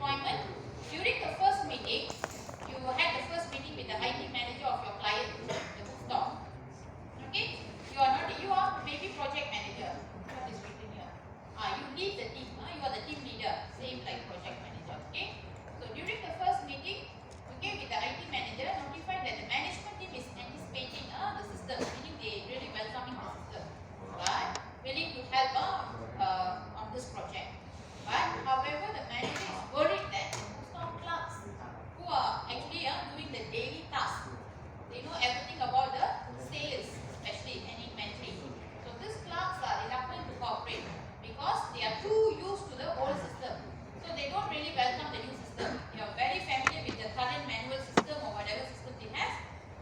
requirement. During the first meeting, you had the first meeting with the IT manager of your client, the bookstore. Okay, you are maybe project manager. What is written here? You lead the team. You are the team leader, same like project manager. Okay, so during the first meeting, okay, with the IT manager, notify that the management team is anticipating the system, meaning they really welcoming the system, but willing to help on this project. But however, the manager is worried that some clerks who are actually doing the daily task, they know everything about the sales, especially and inventory. So these clerks are reluctant to cooperate because they are too used to the old system. So they don't really welcome the new system. They are very familiar with the current manual system or whatever system they have,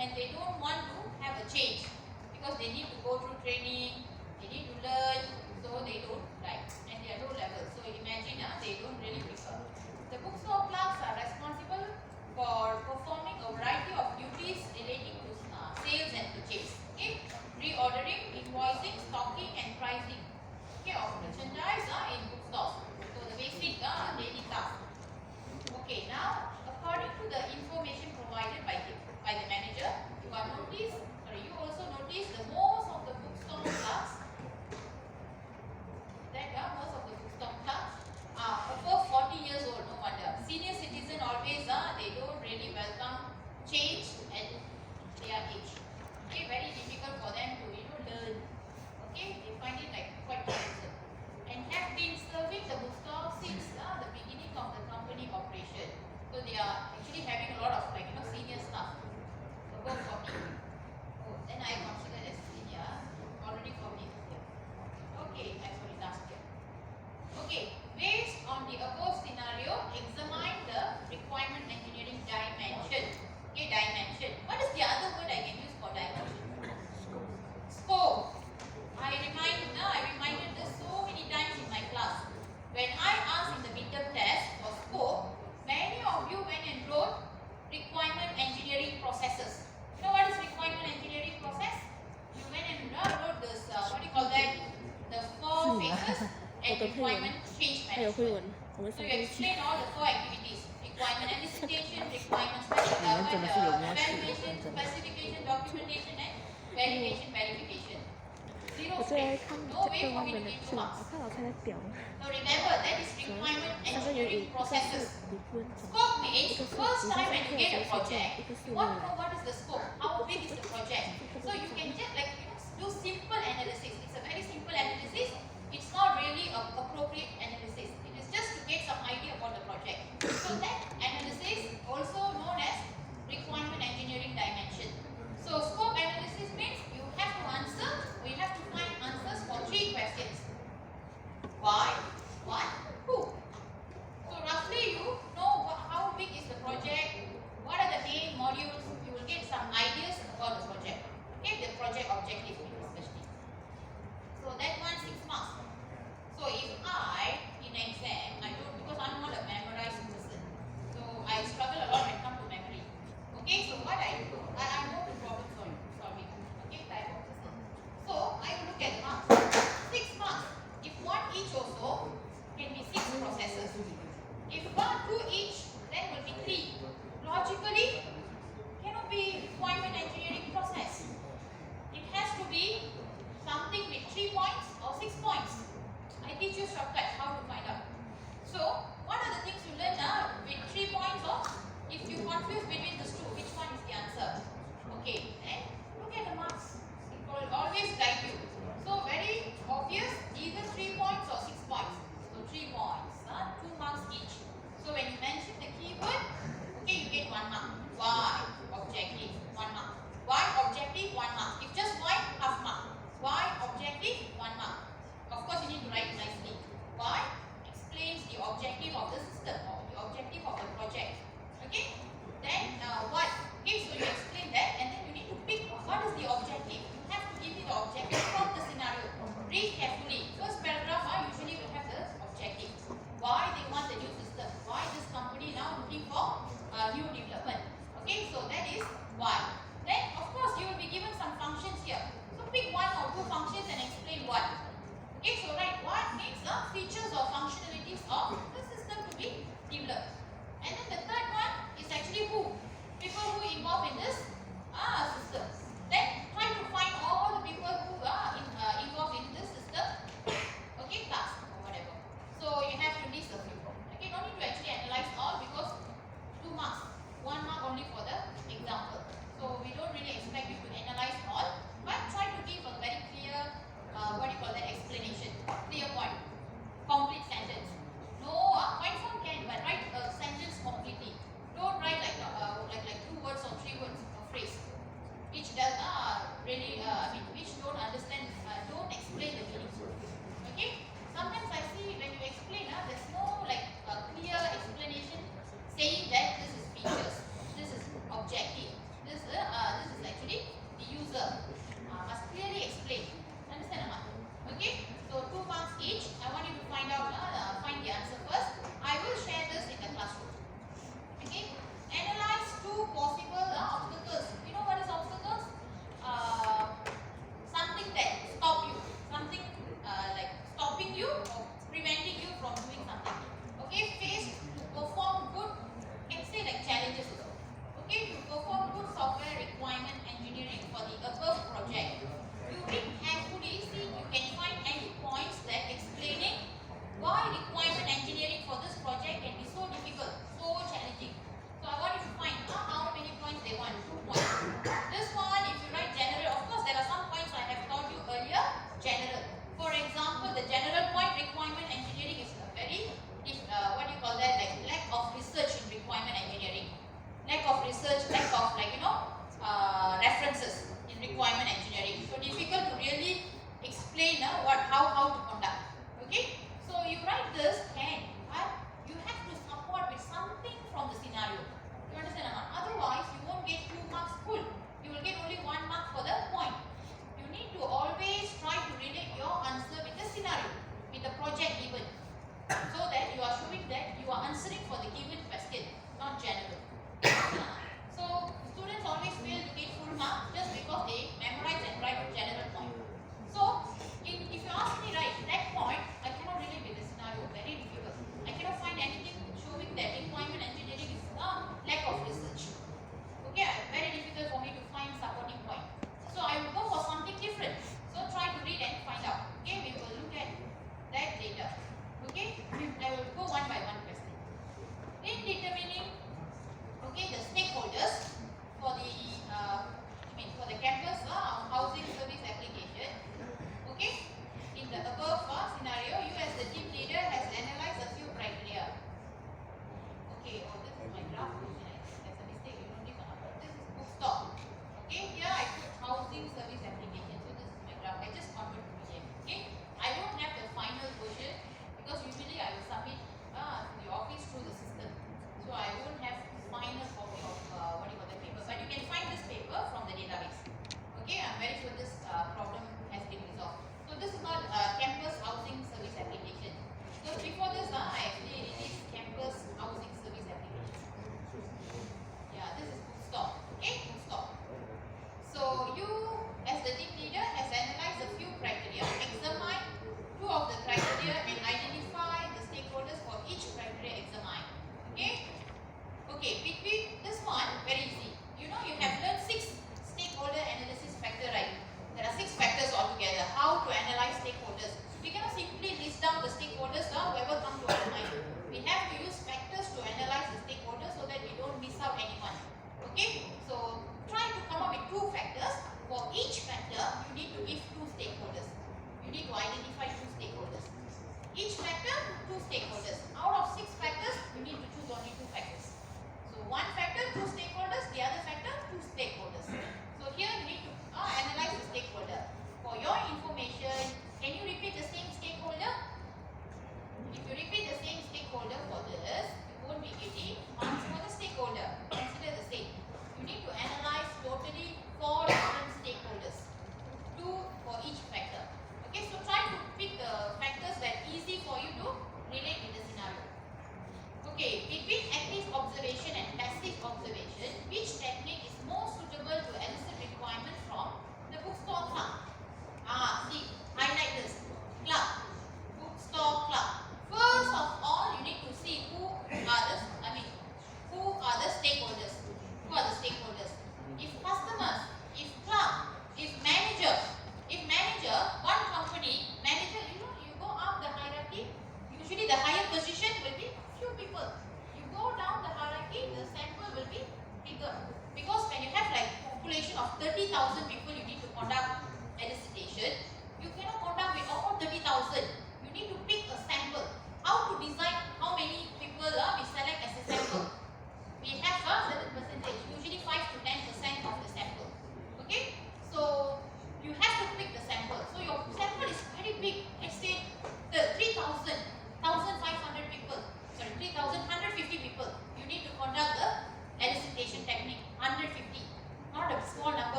and they don't want to have a change because they need to go through training, they need to learn, so they don't like, and they are low level. So imagine they don't really prefer. The bookstore clerks are responsible for performing a variety of duties relating to sales and purchase. Okay, reordering, invoicing, stocking, and pricing. Okay, of merchandise in bookstores. So the basic daily task. Okay, now according to the information provided by the manager, you also notice the most of the bookstore clerks most of the bookstore clerks are above 40 years old. No wonder. Senior citizen always they don't really welcome change at their age. Okay, very difficult for them to learn. Okay, they find it like quite troublesome, and have been serving the bookstore since the beginning of the company operation. So they are actually having a lot of senior staff above 40. Oh, then I consider as senior already 40 years. Okay, actually last year. Okay, based on the above scenario, examine the requirement engineering dimension. Okay, dimension. What is the other word I can use for dimension? Scope. I reminded this so many times in my class. When I asked in the midterm test for scope, many of you went and wrote requirement engineering processes. You know what is requirement engineering process? You went and wrote this, what do you call that? The 4 phases and requirement change management. So you explain all the 4 activities: requirement elicitation, requirement evaluation, specification, documentation, and verification. 0 space, no way for me to give 2 marks. So remember, that is requirement engineering processes. Scope means first time when you get a project, you want to know what is the scope, how big is the project. So you can just do simple analysis. It's a very simple analysis. It's not really an appropriate analysis. It is just to get some idea about the project. So that analysis also known as requirement engineering dimension. So scope analysis means you have to find answers for 3 questions. Why, what, who. So roughly you know how big is the project, what are the main modules, you will get some ideas about the project. Okay, the project objective especially. So that one 6 marks. So if in exam, because I'm not a memorized person, so I struggle a lot when it comes to memory. Okay, so what I do, I'm not a problem solving. Okay, type of person. So I will look at marks. 6 marks. If 1 each also, can be 6 processes. If 2 each, then will be 3. Logically, cannot be requirement engineering process. It has to be something with 3 points or 6 points. I teach you shortcut how to find out. So, what are the things you learn with 3 points, or if you confuse between these 2, which one is the answer? Okay, then look at the marks. It will always guide you. So, very obvious, either 3 points or 6 points. So, 3 points, 2 marks each. So, when you mention the keyword, okay, you get 1 mark.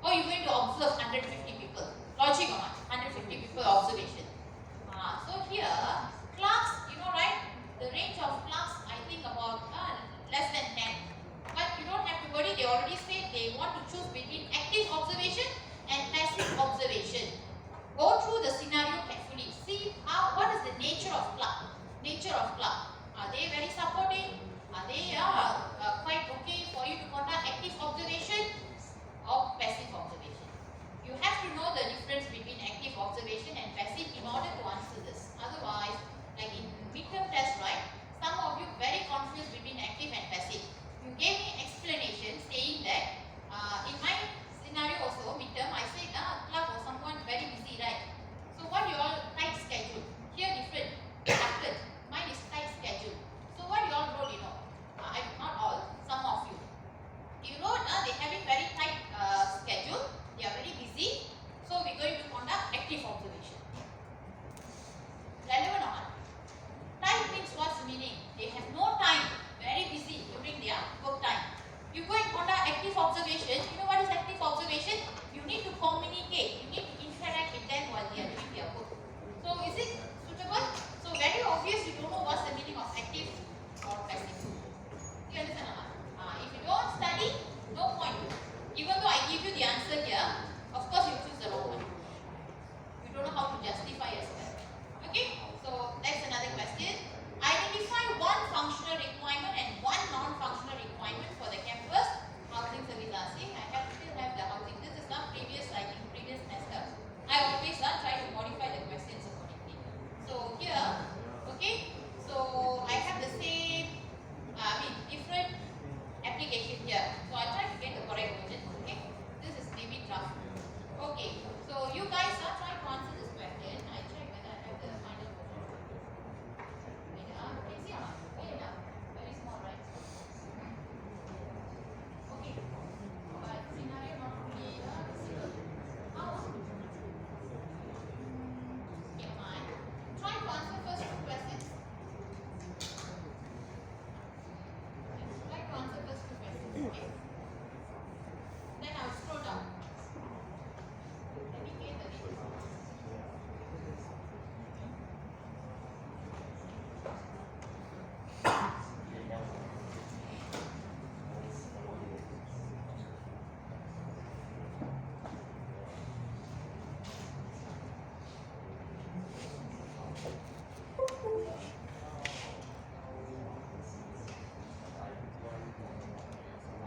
or you're going to observe 150 people. Logic or not? 150 people observation. So here, clerks, you know, right? The range of clerks, I think about less than 10. But you don't have to worry, they already said they want to choose between active observation and passive observation. Go through the scenario carefully. See what is the nature of clerk. Nature of clerk. Are they very supporting? Are they quite okay for you to conduct active observation or passive observation? You have to know the difference between active observation and passive in order to answer this. Otherwise, like in midterm test, right? Some of you very confused between active and passive. You gave me explanation saying that in my scenario also midterm, I said clerk or someone very busy, right? So what you all tight schedule? Here different. Captain, mine is tight schedule. So what you all wrote, you know? Not all, some of you. You wrote they having very tight schedule. They are very busy. So we're going to conduct active observation. Relevant or not? Time means what's the meaning? They have no time. Very busy during their work time. You go and conduct active observation. You know what is active observation? You need to communicate. You need to interact with them while they are doing their work. So is it suitable? So very obvious you don't know what's the meaning of active or passive. You understand or not? If you don't study, no point. Even though I give you the answer here, of course you choose the wrong one. You don't know how to justify yourself. Okay? So that's another question. Identify one functional requirement and one non-functional requirement for the campus housing service asking. I still have the housing. This is not previous, I think previous semester. I always try to modify the questions accordingly. So here, okay, so I have the same, different application here. So I try to get the correct version. Okay, this is maybe tough. Okay, so you guys are trying to answer this question. I check whether I have the final version. Wait, can you see or not? Wait, very small, right? Okay, but scenario not fully visible. How? Okay, fine. Try to answer first two questions. Try to answer first two questions. Okay. Then I'll scroll down. Let me get the reading.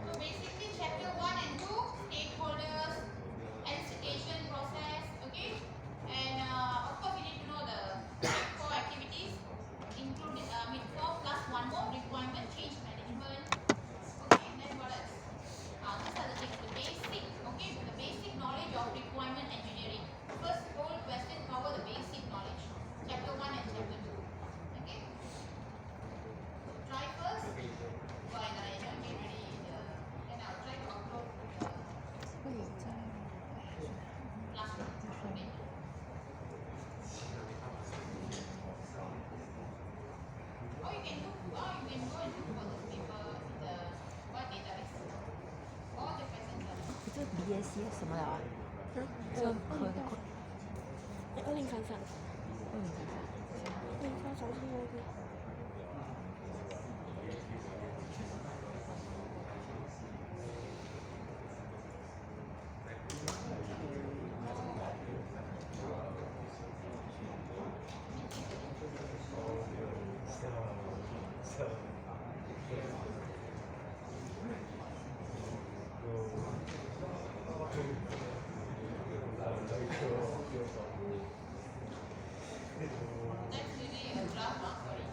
So basically chapter 1 and 2, stakeholders, elicitation process, okay? And of course you need to know the 4 activities, including 4 plus 1 more requirement, change management. Okay, and then what else? These are the things, the basic, okay? The basic knowledge of requirement engineering. First whole question cover the basic knowledge. Chapter 1 and chapter 2. Okay? So try first. Why not? I don't get ready. Then I'll try to upload the classroom. Okay? Or you can go and look for this paper in the what database. All the questions are there. 这 BSC 什么了啊？这2033，2033是那个。That's really a draft, sorry.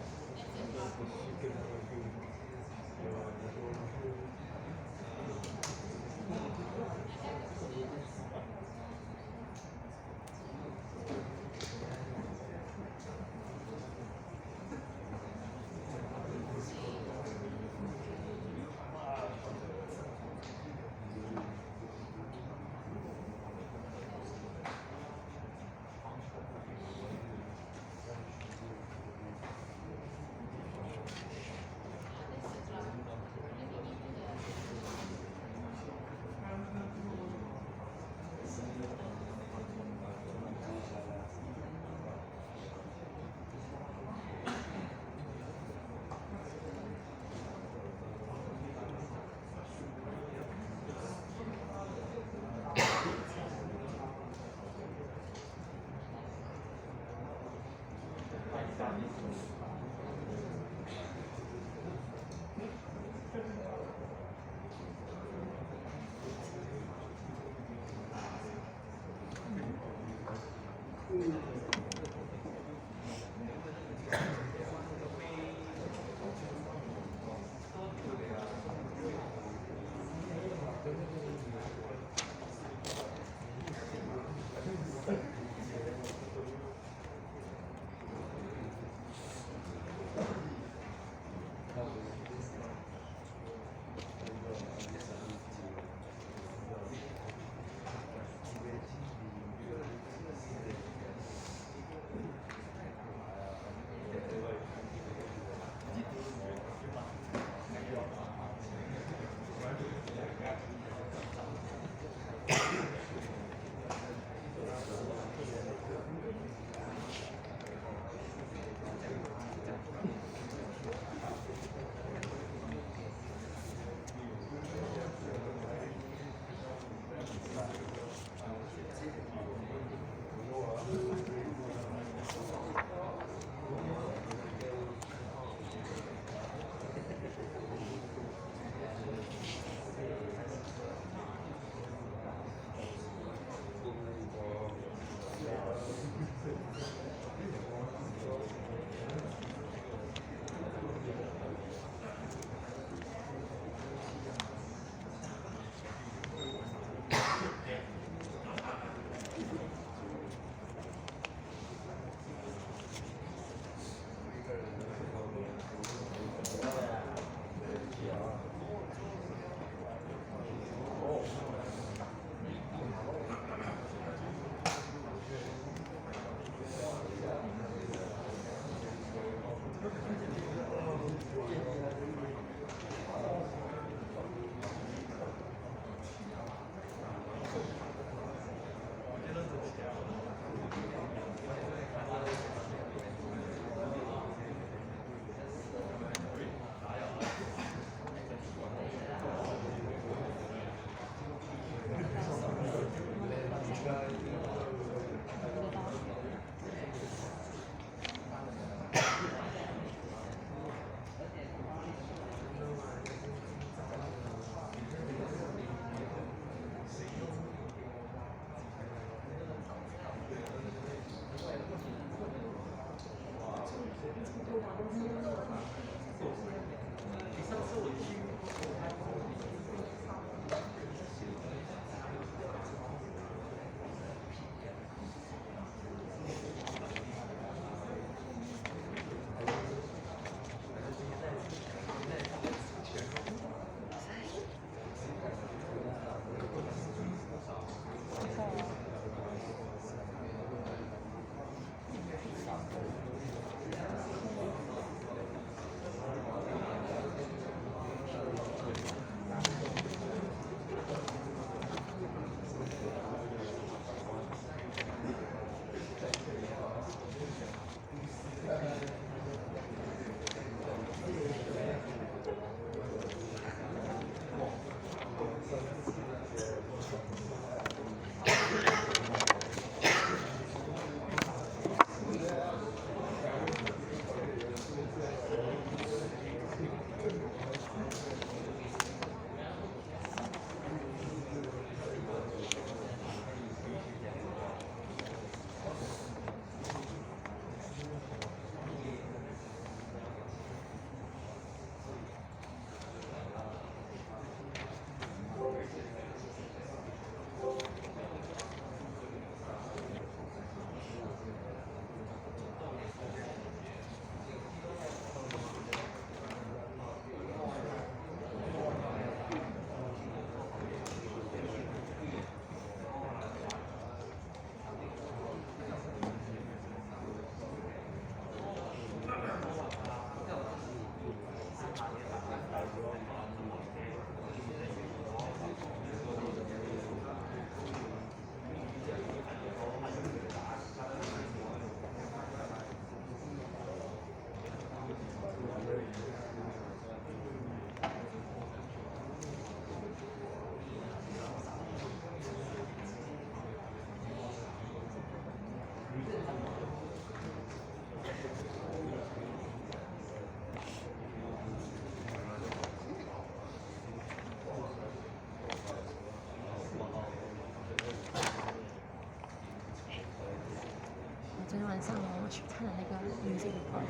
上我去看了那个 music report，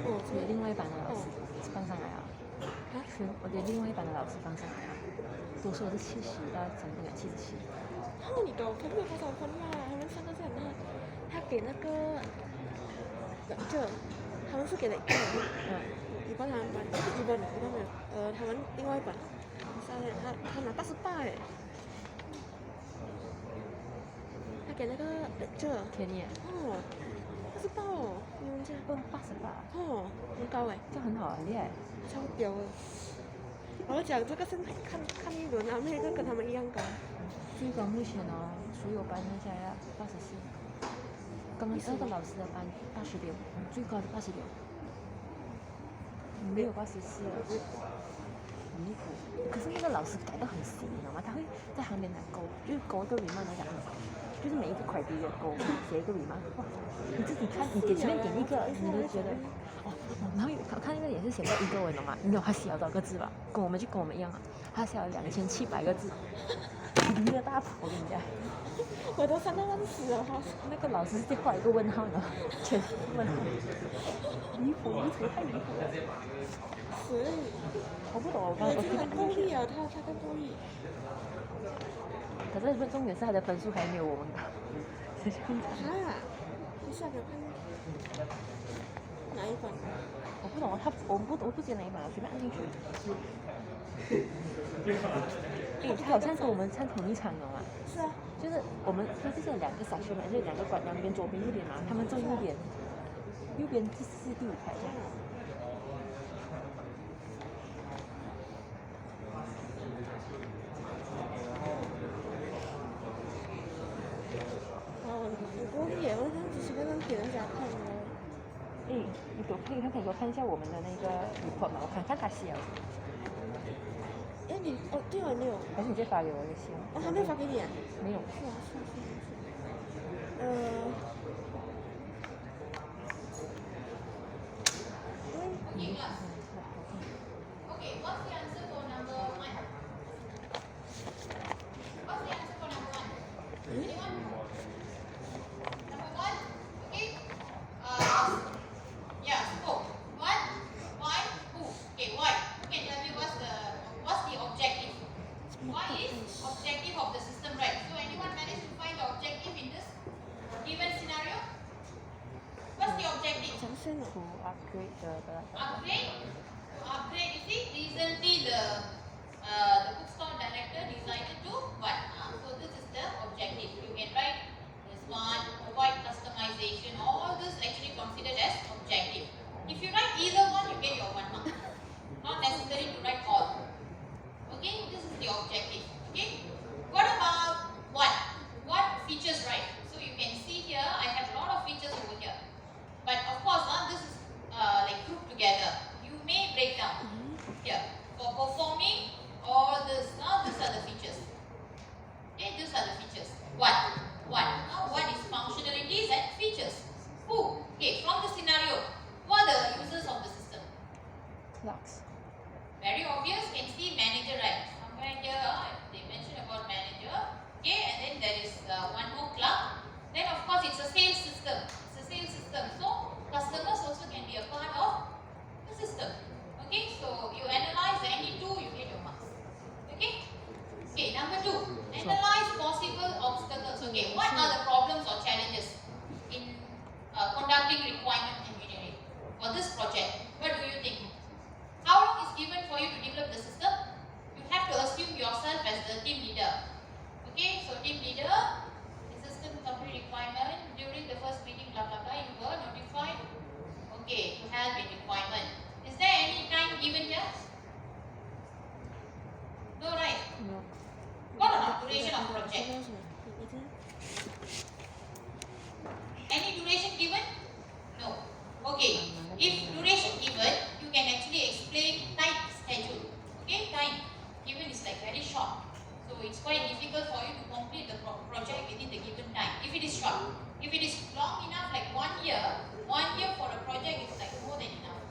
哦，我的另外一班的老师放上来了，是我的另外一班的老师放上来了，都说是70到整个77。你懂，他没有多少分啦，他们上课是很烂，他给那个他们是给了一半他们班，一半没有，他们另外一班上面他拿88哎，他给那个天耶，哦，88哦，你们这88，哦，很高哎，这样很好，很厉害。超屌的。我讲这个是看一轮啊，没有一个跟他们一样高。最高目前所有班加起来84，刚刚那个老师的班86，最高的86，没有84了，离谱。可是那个老师改得很细，你知道吗？他会在旁边来勾，就是勾一个 remark 来讲，就是每一个 criteria 勾写一个 remark。哇，你自己看，你前面点一个，你就觉得然后看那个也是写到一个文了嘛，你知道他写了多少个字吧？跟我们一样啊，他写了2700个字。一个大婆，我跟你讲，我都3到烂死了，那个老师直接画一个问号呢，全是问号，离谱，太离谱了。我不懂，我他够力啊，他更够力。可是重点是他的分数还没有我们高，谁去看？你下给我看哪一版？我不懂，我不记得哪一版，随便按进去。他好像跟我们唱同一场的嘛。是啊。就是我们他就是有2个section嘛，就是2个馆，两边左边右边嘛，他们坐右边，右边第4、第5排这样。很够力耶！我上次随便给人家看的。你可以给我看一下我们的那个 report 吗？我看他写了。对了，没有。还是你再发给我就行。还没有发给你啊？没有。是。Okay, what's the answer for number 1? What's the answer for number 1? Anyone? Number 1? Okay. Yeah, so what? Why? Who? Okay, why? Who can tell me what's the objective? Why is objective of the system, right? So anyone manage to find the objective in this given scenario? What's the objective? To upgrade Upgrade, you see, recently the bookstore director decided to what? So this is the objective. You can write this one, avoid customization, all this actually considered as objective. If you write either one, you get your 1 mark. Not necessary to write all. Okay, this is the objective. Okay, what about what? What features, right? So you can see here, I have a lot of features over here. But of course, this is like grouped together. You may break down here for performing all this. These are the features. Okay, these are the features. What? Now, what is functionalities and features? Who? Okay, from the scenario, who are the users of the system? clerks. Very obvious. Can see manager, right? Somewhere here they mention about manager. Okay, and then there is one more clerk. Then of course it's a sales system. So customers also can be a part of the system. Okay, so you analyze any two, you get your marks. Okay, number 2, analyze possible obstacles. Okay, what are the problems or challenges in conducting requirement engineering for this project? What do you think? How long is given for you to develop the system? You have to assume yourself as the team leader. Okay, so team leader, the system complete requirement. During the first meeting, blah blah blah, you were notified. Okay, to help in requirement. Is there any time given here? No, right? No. What about duration of project? Any duration given? No. Okay. If duration given, you can actually explain tight schedule. Okay, time given is like very short. So it's quite difficult for you to complete the project within the given time. If it is short. If it is long enough, like 1 year for a project is like more than enough.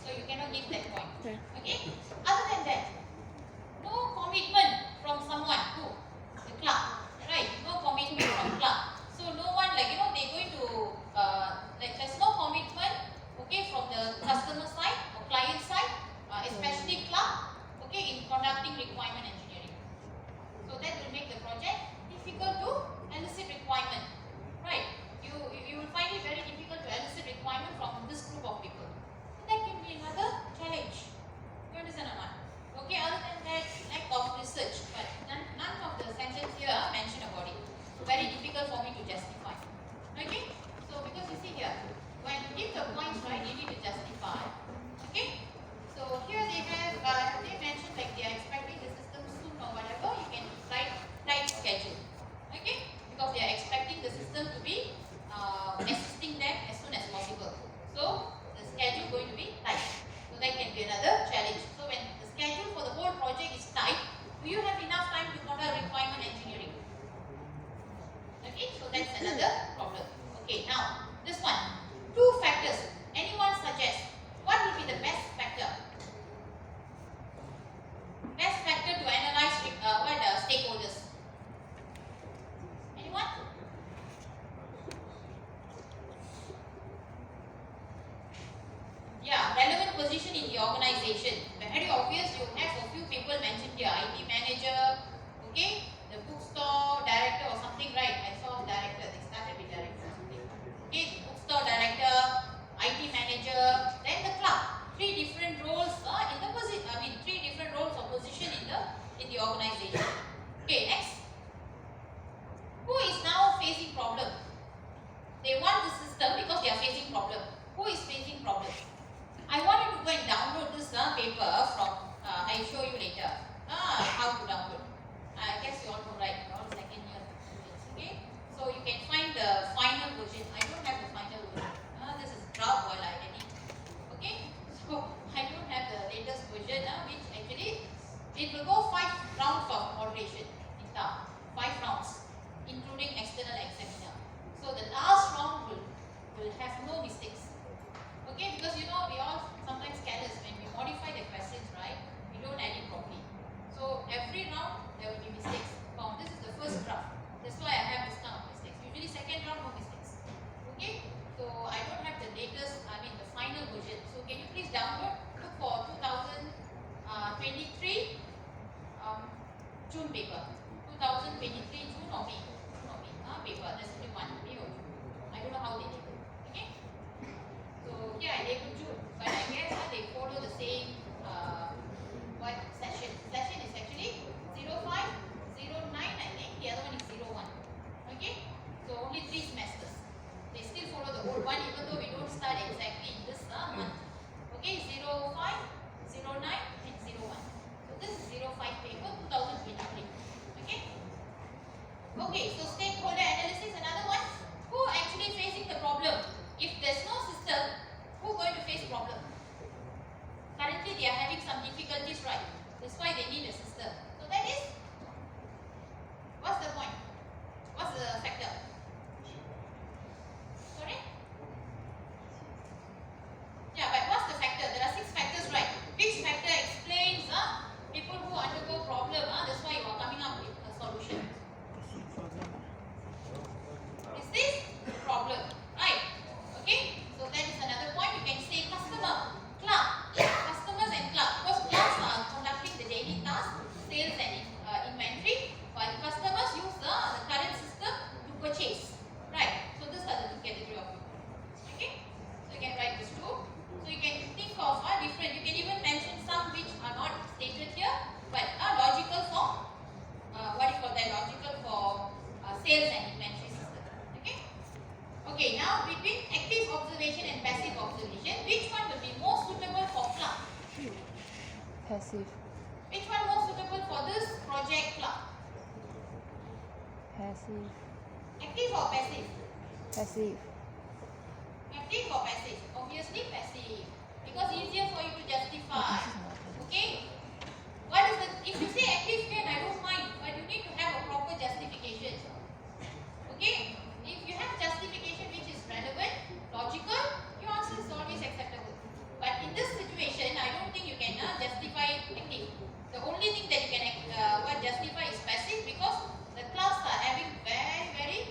So you cannot give that point. Okay? Other than that, no commitment from someone. Who? The clerk. Right? No commitment from clerk. So no one, like, they're going to another problem. Okay, now this one. 2 factors. Anyone suggest what will be the best factor? Best factor to analyze stakeholders. Anyone? Yeah, relevant position in the organization. Very obvious. You have a few people mentioned here. IT manager, okay, the bookstore director or something, right? I saw director. They started with director or something. Okay, bookstore director, IT manager, then the clerk. 3 different roles in the position. I mean, 3 different roles or position in the organization. Okay, next. Who is now facing problem? They want the system because they are facing problem. Who is facing problem? I want you to go and download this paper from. I'll show you later. How to download. I guess you all know, right? All second year students. Okay. So you can find the final version. I don't have the final version. This is draft while I edit. Okay. So I don't have the latest version, which actually it will go 5 rounds of moderation. 5 rounds, including external examiner. So the last round will have no mistakes. Okay, because you know we all sometimes careless when we modify the questions, right? We don't edit properly. So every round there will be mistakes found. This is the first draft. That's why I have this kind of mistakes. Usually second round no mistakes. Okay, so I don't have the latest. I mean the final version. So can you please download? Look for 2023 June paper. 2023 June or May? Paper. There's only one. May or June. I don't know how they did it. Okay. So here I labeled June, but I guess they follow the same what session. Session is actually 05, 09, I think. The other one is 01. Okay? So only 3 semesters. They still follow the old one even though we don't start exactly in this month. Okay, 05, 09 and 01. So this is 05 paper 2023. Okay? Okay, so stakeholder analysis, another one. Who actually facing the problem? If there's no system, who going to face problem? Currently they are having some difficulties, right? That's why they need a system. So that is, what's the point? What's the factor? Sorry? Yeah, but what's the factor? There are 6 factors, right? Which factor explains people who undergo problem? That's why you are coming up with a solution. Is this problem? Right? Okay? So that is another point. You can say customer, clerk, customers and clerk. Because clerks are conducting the daily task, sales and inventory, while customers use the current system to purchase. Right? So these are the 2 category of people. Okay? So you can write this too. So you can think of different. You can even mention some which are not stated here, but are logical for logical for sales and inventory system. Okay? Okay, now between active observation and passive observation, which one will be more suitable for clerk? Passive. Which one more suitable for this project clerk? Passive. Active or passive? Passive. Active or passive? Obviously passive. Because easier for you to justify. Okay? What is the, if you say active then I don't mind, but you need to have a proper justification. Okay? If you have justification which is relevant, logical, your answer is always acceptable. But in this situation, I don't think you can justify active. The only thing that you can justify is passive because the clerks are having very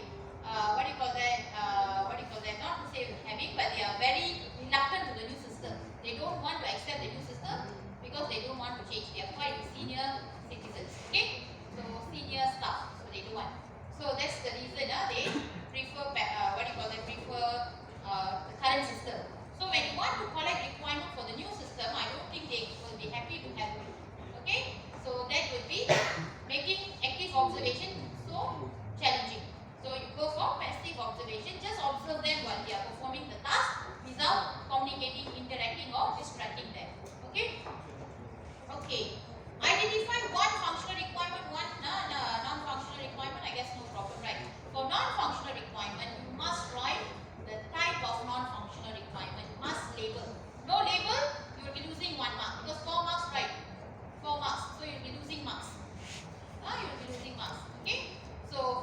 not to say having, but they are very reluctant to the new system. They don't want to accept the new system because they don't want to change. They are quite senior citizens. Okay? So senior staff. So they don't want. So that's the reason they prefer prefer the current system. So when you want to collect requirement for the new system, I don't think they will be happy to have you. Okay? So that would be making active observation so challenging. So you go for passive observation, just observe them while they are performing the task without communicating, interacting or distracting them. Okay? Okay. Identify one functional requirement, one non-functional requirement. I guess no problem, right? For non-functional requirement, you must write the type of non-functional requirement. Must label. No label, you will be losing 1 mark because 4 marks, right? 4 marks. So you will be losing marks. You will be losing marks. Okay? So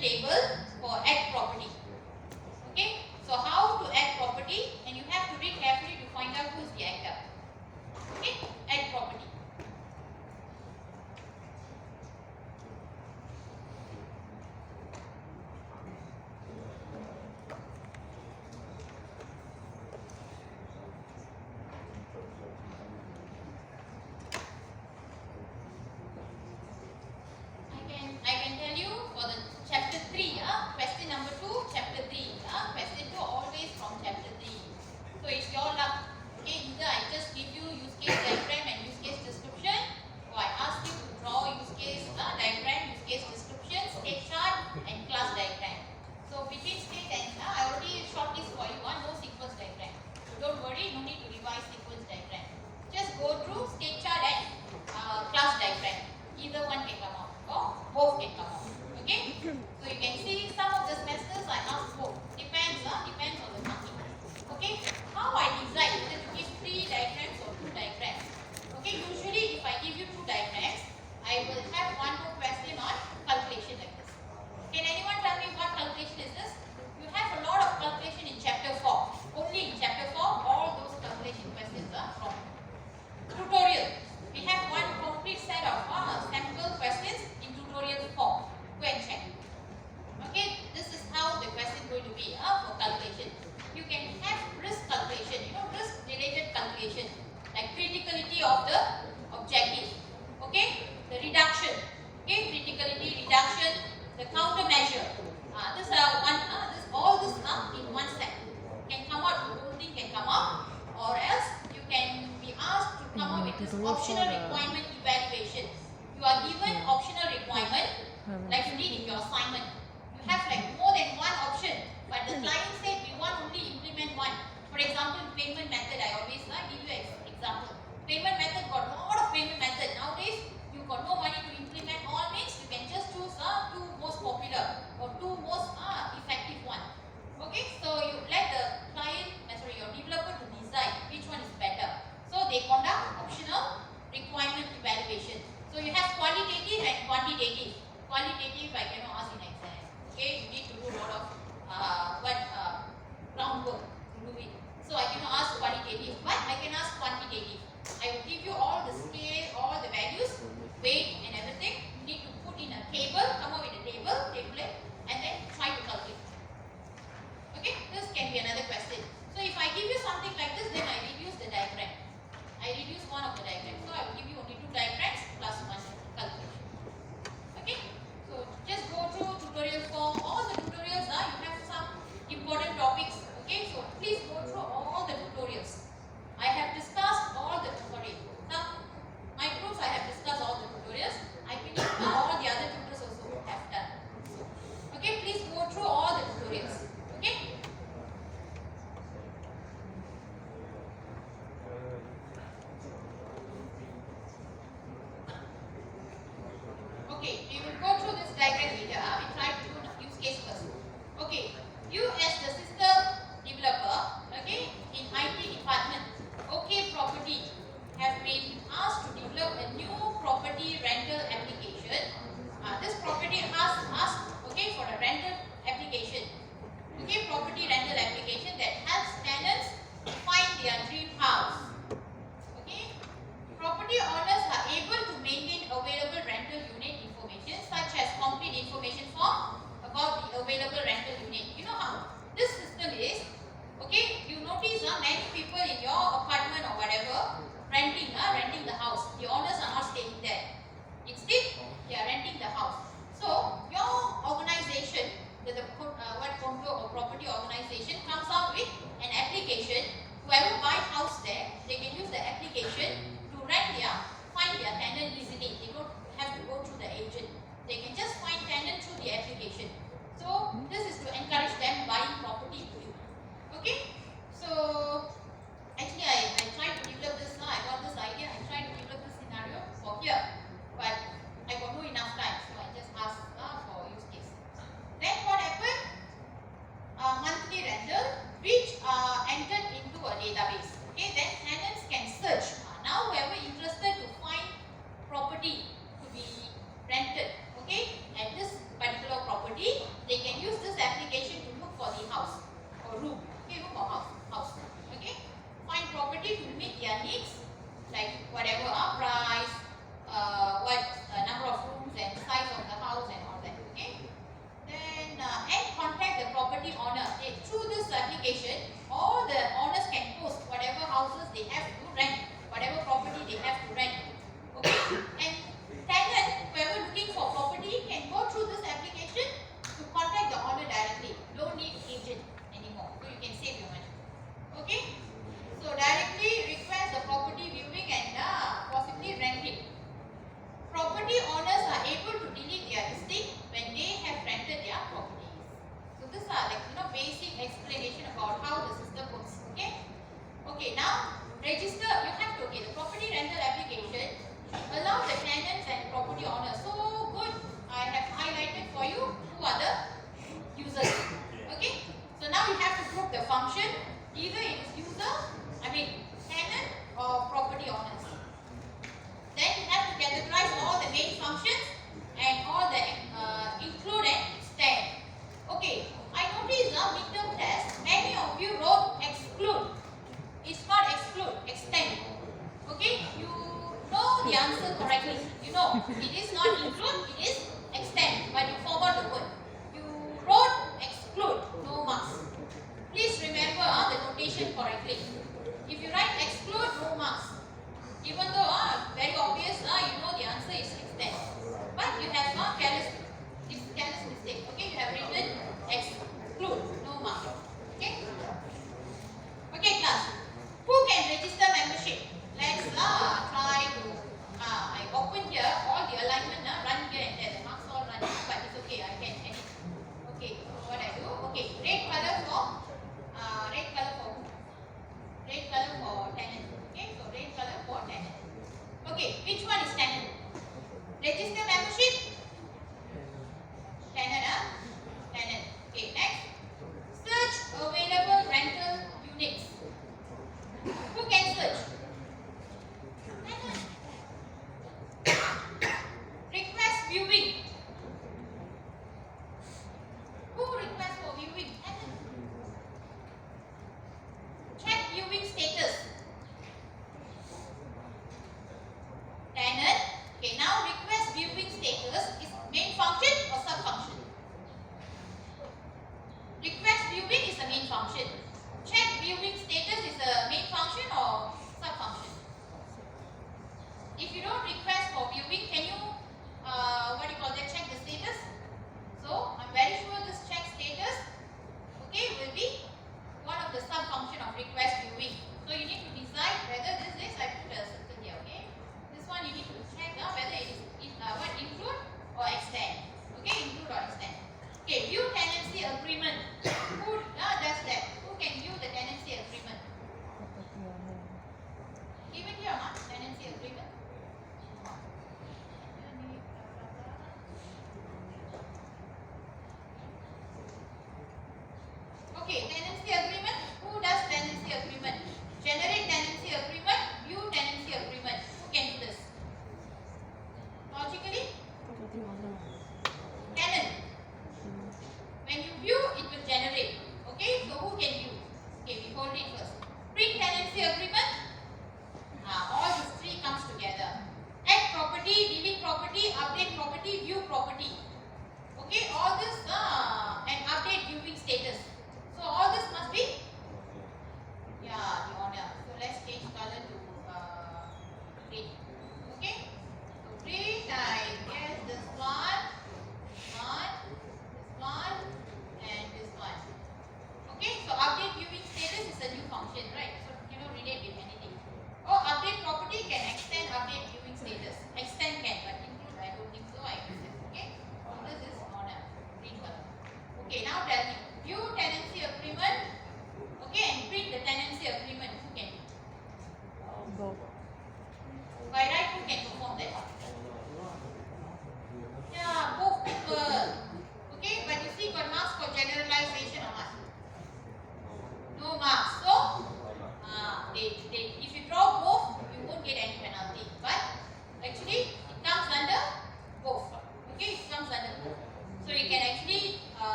table for add property. Okay, so how to add property, and you have to read carefully to find out who is the actor. Okay, add property. I can tell you for the chapter 3, question number 2, chapter 3, question 2 always from chapter 3. So it's your luck. Okay, either I just give you use case diagram and use case description, or I ask you to draw use case diagram, use case description, state chart and class diagram. So between state and I already shortlist for you, no sequence diagram. So don't worry, no need to revise sequence diagram. Just go through state chart and class diagram. Either one can come out or both can come out. Okay? So you can see some of the semesters I ask both. Depends on the company. Okay? How I decide whether to give 3 diagrams or 2 diagrams. Okay, usually if I give you 2 diagrams, I will have one more question on calculation like this. Can anyone tell me what calculation is this? You have a lot of calculation in chapter 4. Only in chapter 4, all those calculation questions are from tutorial. We have one complete set of sample questions in tutorial form. Go and check. Okay, this is how the question is going to be for calculation. You can have risk calculation, risk related calculation, like criticality of the objective. Okay, the reduction. Okay, criticality, reduction, the countermeasure. This all this in one set. Can come out, the whole thing can come out, or else you can be asked to come up with this optional requirement evaluation. You are given optional requirement, like you did in your assignment. You have like more than one option, but the client said we want only implement one. For example, payment method, I always give you an example. Payment method got a lot of payment method. Nowadays, you got no money to implement all means, you can just choose 2 most popular or 2 most effective one. Okay, so you let the client, your developer to decide which one is better. So they conduct optional requirement application, all the owners can post whatever houses they have to rent, whatever property they have to rent. Okay, and tenant, whoever looking for property, can go through this application to contact the owner directly. Don't need agent anymore, so you can save your money. Okay, so directly request the property viewing and possibly renting. Property owners are able to delete their listing when they have rented their properties. So these are like basic explanation about how the system works. Okay. Okay. Now register. You have to the property rental application. Allow the tenants and property owners. So good. I have highlighted for you who are the users. Okay. So now you have to group the function. Either it is tenant or property owners. Then you have to categorize all the main functions and all the include and extend. Okay, I noticed now midterm test, many of you wrote exclude. It's not exclude, extend. Okay, you know the answer correctly. You know, it is not include, it is extend, but you forgot the word. You wrote exclude, no marks. Please remember the notation correctly. If you write exclude, no marks. Even though very obvious, you know the answer is extend. But you have not careless mistake. Okay, you have written exclude, no mark. Okay. Okay, class. Who can register membership? Let's try to. I open here all the alignment. Run here and there. The marks all running, but it's okay. I can edit. Okay. So what I do? Okay. Red color for tenant. Okay. So red color for tenant. Okay. Which one is tenant? Register membership. Tenant. Tenant. Okay. Next. Search available rental units. Who can search? Tenant. Request viewing. Who requests for viewing? Tenant. Check viewing status. Tenant. Okay, now request viewing status is main function or sub function? Request viewing is the main function. Check viewing status is the main function or sub function? If you don't request for viewing, can you check the status? So I'm very sure this check status, okay, will be one of the sub function of request viewing. So you need to decide whether this is, I put a circle here, okay. This one you need to check whether it is include or extend. Okay, include or extend. Okay, view tenancy agreement. Who does that? Who can view the tenancy agreement? Even here, tenancy agreement. Okay, tenancy agreement. Who does tenancy agreement? Generate tenancy agreement, view tenancy agreement. Who can do this? Logically? Tenant. When you view, it will generate. Okay, so who can view? Okay, we hold it first. Print tenancy agreement. All these three comes together. Add property, delete property, update property, view property. Okay, all this and update viewing status. So all this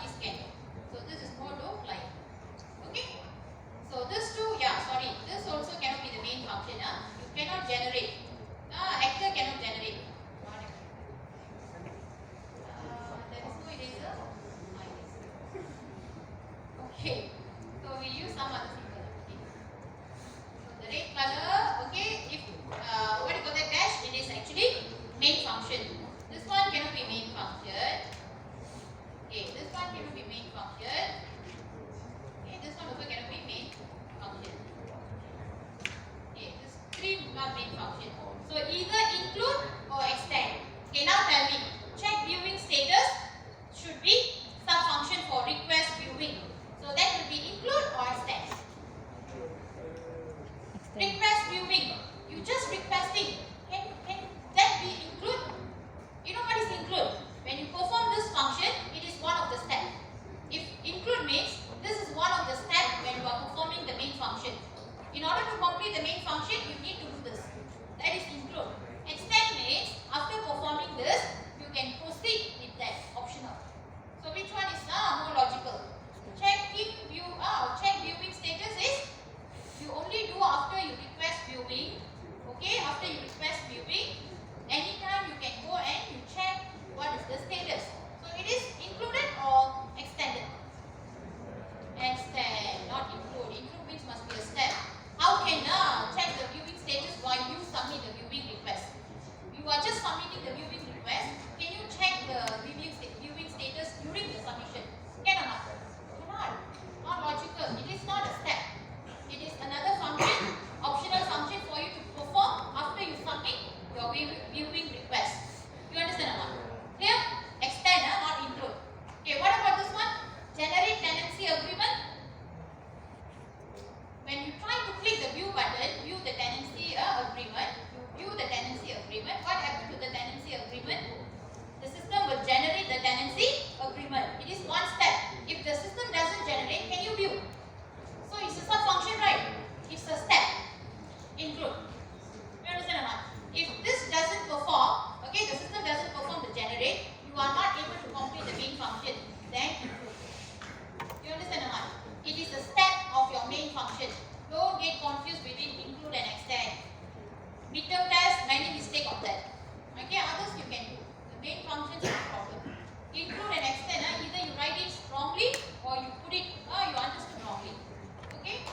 is can. So this is more to like. Okay. So this too, this also cannot be the main function. You cannot generate. Actor cannot generate. There is no eraser. Okay. So we use some other symbol. Okay. So the red color, okay, if what do you call that dash? It is actually main function. This one cannot be main function. Okay, this one cannot be main function. Okay, this one also cannot be main function. Okay, this three are main function. So either include or extend. Okay, now tell me, check viewing status should be some function for request viewing. So that will be include or extend. Request viewing. You just requesting. Can that be include? You know what is include? When you perform this function, it is one of the steps. If include means this is one of the steps when you are performing the main function. In order to complete the main function, you need to do this. That is include. Extend means after performing this, you can proceed with that optional. So which one is more logical? Check viewing status is you only do after you request viewing. Okay, after you request viewing, anytime you can go and you check what is the status. So it is included or extended? Extend, not include. Include means must be a step. How can check the viewing status while you submit the viewing request? You are just submitting the viewing request. Can you check the viewing status during the submission? Can or not? Cannot. Not logical. It is not a step. It is another function, optional function for you to perform after you submit your viewing request. You understand or not? Clear? Extend, not include. Okay, what about this one? Generate tenancy agreement. When you try to click the view button, view the tenancy agreement, you view the tenancy agreement. What happened to the tenancy agreement? The system will generate the tenancy agreement. It is one step. If the system doesn't generate, can you view? So it's a sub-function, right? It's a step. Include. You understand or not? If this doesn't perform, okay, the system doesn't perform the generate, you are not able to complete the main function. Then include. You understand or not? It is a step of your main function. Don't get confused between include and extend. Midterm test, many mistake on that. Okay, others you can do. The main function is no problem. Include and extend, either you write it wrongly or you put it, you understood wrongly. Okay?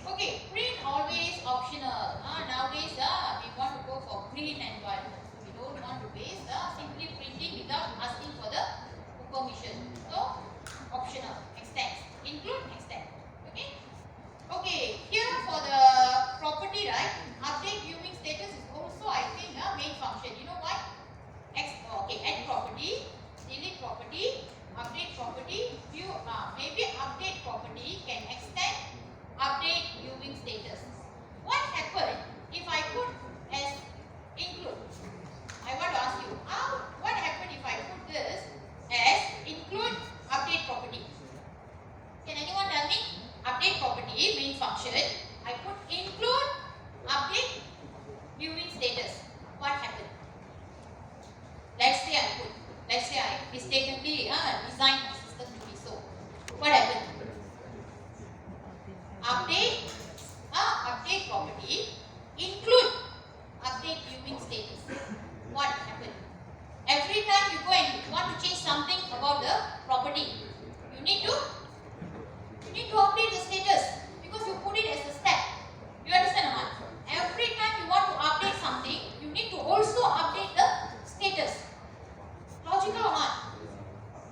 Okay, print always optional. Nowadays, we want to go for green environment. So we don't want to waste simply printing without asking for the permission. So, optional, extend. Include, extend. Okay? Okay, here for the property, right? Update viewing status is also, I think, a main function. You know why? Okay, add property, delete property, update property, view, maybe update property can extend update viewing status. What happened if I put as include? I want to ask you, what happened if I put this as include update property? Can anyone tell me? Update property, main function. I put include update viewing status. What happened? Let's say I mistakenly designed the system to be so. What happened? Update property, include update viewing status. What happened? Every time you go and you want to change something about the property, you need to update the status because you put it as a step. You understand or not? Every time you want to update something, you need to also update the status. Logical or not?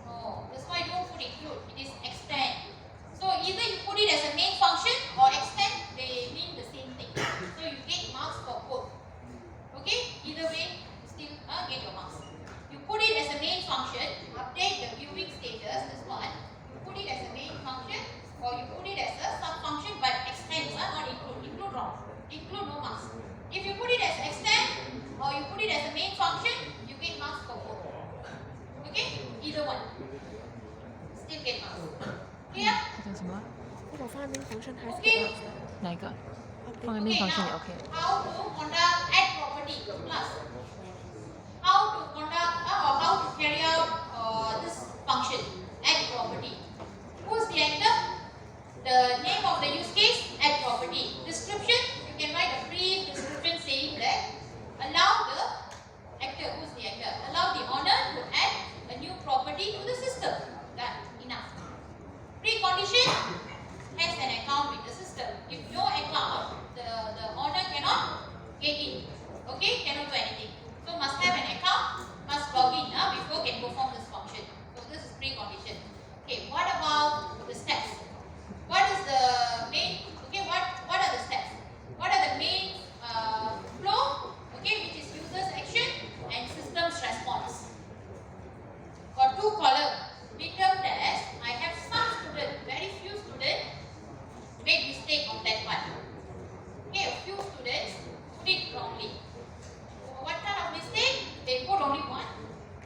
No. That's why don't put include. It is extend. So either you put it as a main function or extend, they mean the same thing. So you get marks for both. Okay? Either way, you still get your marks. You put it as a main function, update the viewing status, this one. You put it as a main function or you put it as a sub-function but extend, not include. Include wrong. Include no marks. If you put it as extend or you put it as a main function, you get marks for both. Okay? Either one. Still get marks. Clear? 这叫什么？如果放在 main function 还是 Okay. 哪一个？ update 放在 main Okay, function 也 now, OK。 how to conduct add property plus how to conduct or how to carry out this function add property. Who's the actor? The name of the use case, add property. Description, you can write a brief description saying that allow the actor, who's the actor? Allow the owner to add a new property to the system. Done. Enough. Precondition, has an account with the system. If no account, the owner cannot get in. Okay, cannot do anything. So must have an account, must log in before can perform this function. So this is precondition. Okay, what about the steps? What is the main? Okay, what are the steps? What are the main flow? Okay, which is user's action and system's response. For 2 columns, midterm test, I have some students, very few students made mistake on that one. Okay, a few students put it wrongly. What kind of mistake? They put only 1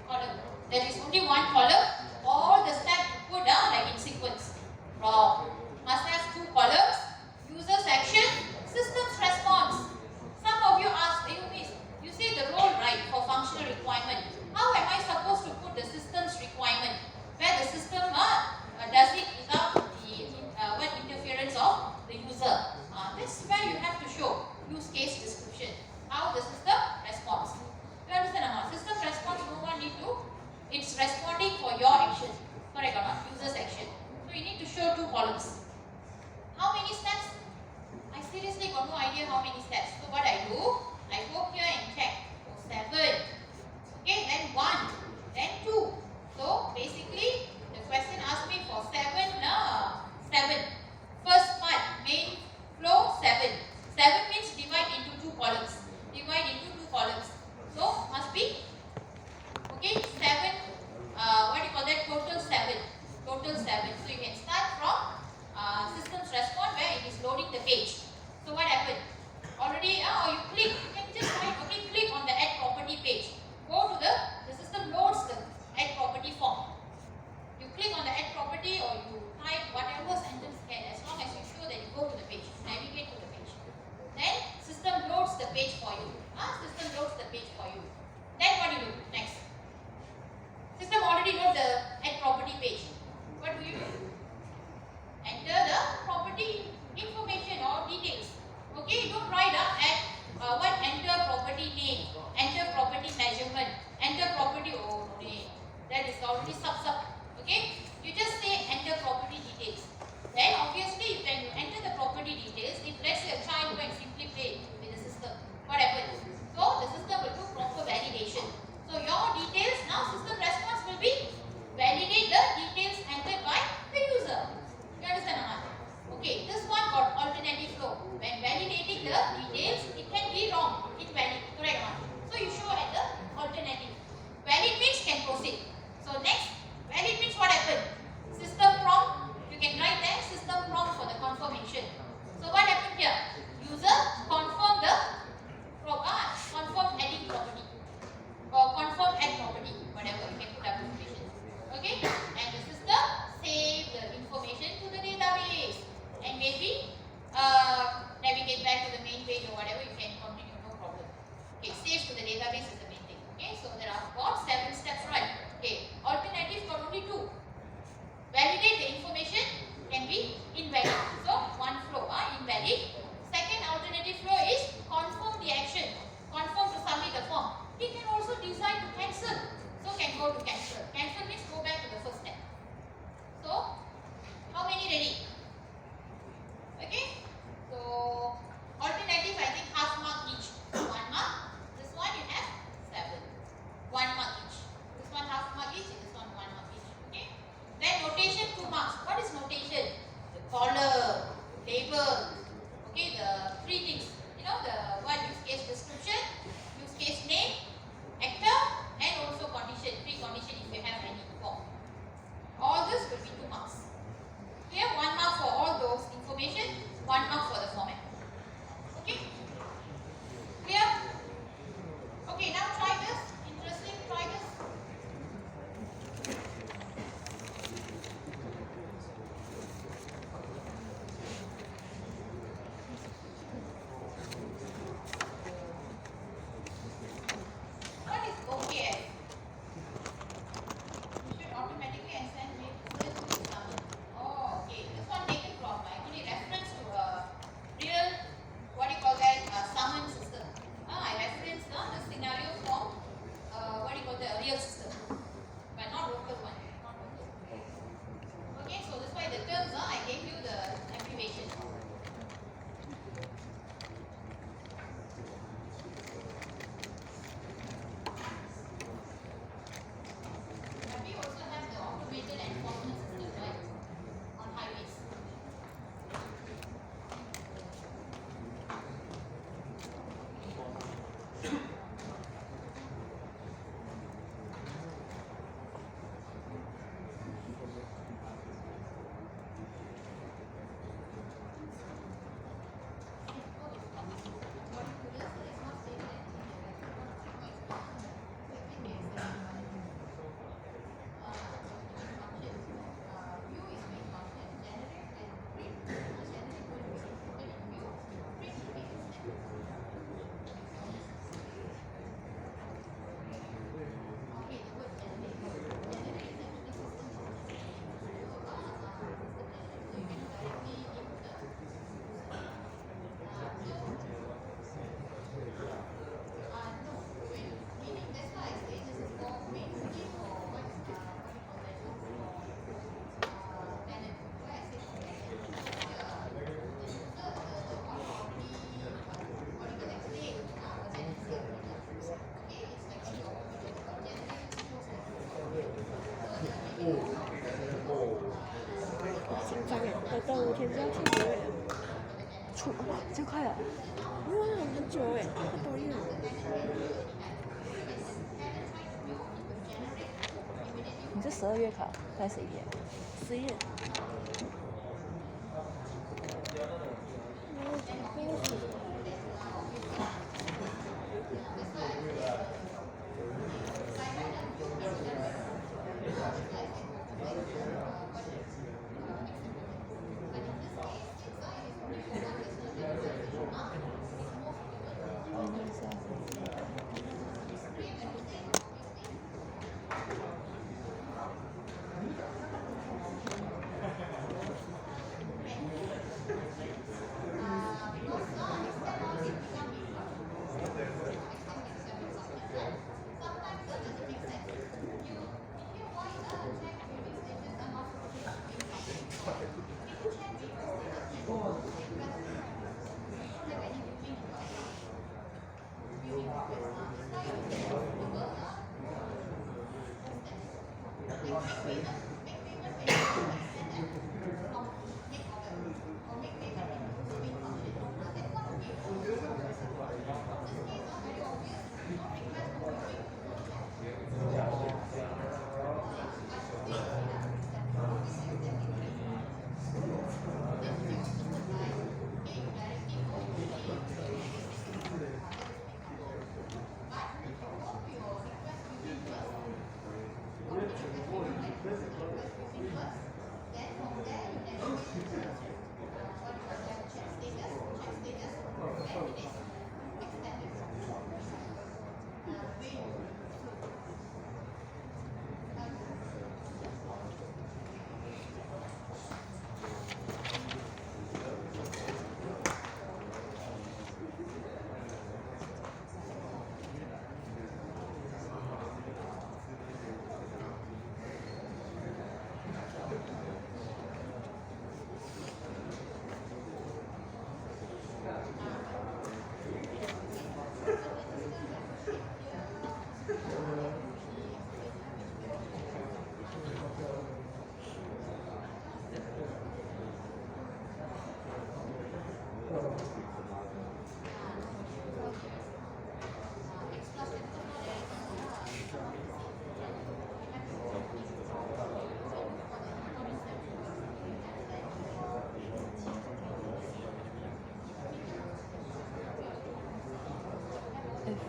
column. There is only 1 column. All the steps put like in sequence. Wrong. Must have 2 columns. User's action, system's response. Some of you ask, miss, you say the role right for functional requirement. How am I supposed to put the system's requirement? Where the system does it without the interference of the user. That's where you have to show use case description. How the system responds. You understand or not? System response, no one need to. It's responding for your action. Correct or not? User's action. So you need to show 2 columns. How many steps? I seriously got no idea how many steps. So what I do, I go here and check. 7. Okay, then 1, then 2. So basically, the question asked me for 7. First part, main flow 7. 7 means divide into 2 columns. Divide into 2 columns. So must be, okay, 7. What do you call that? Total 7. Total 7. So you can start from system's response where it is loading the page. So what happened? Already, or you click, you can just write, okay, click on the add property page. Go to the system loads the add property form. You click on the add property or you type whatever sentence can, as long as you show that you go to the page, navigate to the page. Then system loads the page for you. System loads the page for you. Then what do you do next? System already load the add property page. What do you do? Enter the property information or details. Okay, don't write enter property name, enter property measurement, enter property name. That is already sub. Okay, you just say enter property details. Then obviously when you enter the property details, if let's say a child go and simply play with the system, what happens? So the system will do proper validation. So your details, now system response will be validate the details entered by the user. You understand or not? Okay, this one got alternative flow. When validating the details, it can be wrong, invalid, correct or not? So you show at the alternative. Valid means can proceed. So next, valid means what happened? System prompt, you can write there system prompt for the confirmation. So what happened here? User confirm the confirm adding property or confirm add property, whatever you can put application. Okay, and the system save the information to the database and maybe navigate back to the main page or whatever you 天就要出国了。哇，这快了！没有啊，很久哎，1个多月。你是12月考还是11月11月。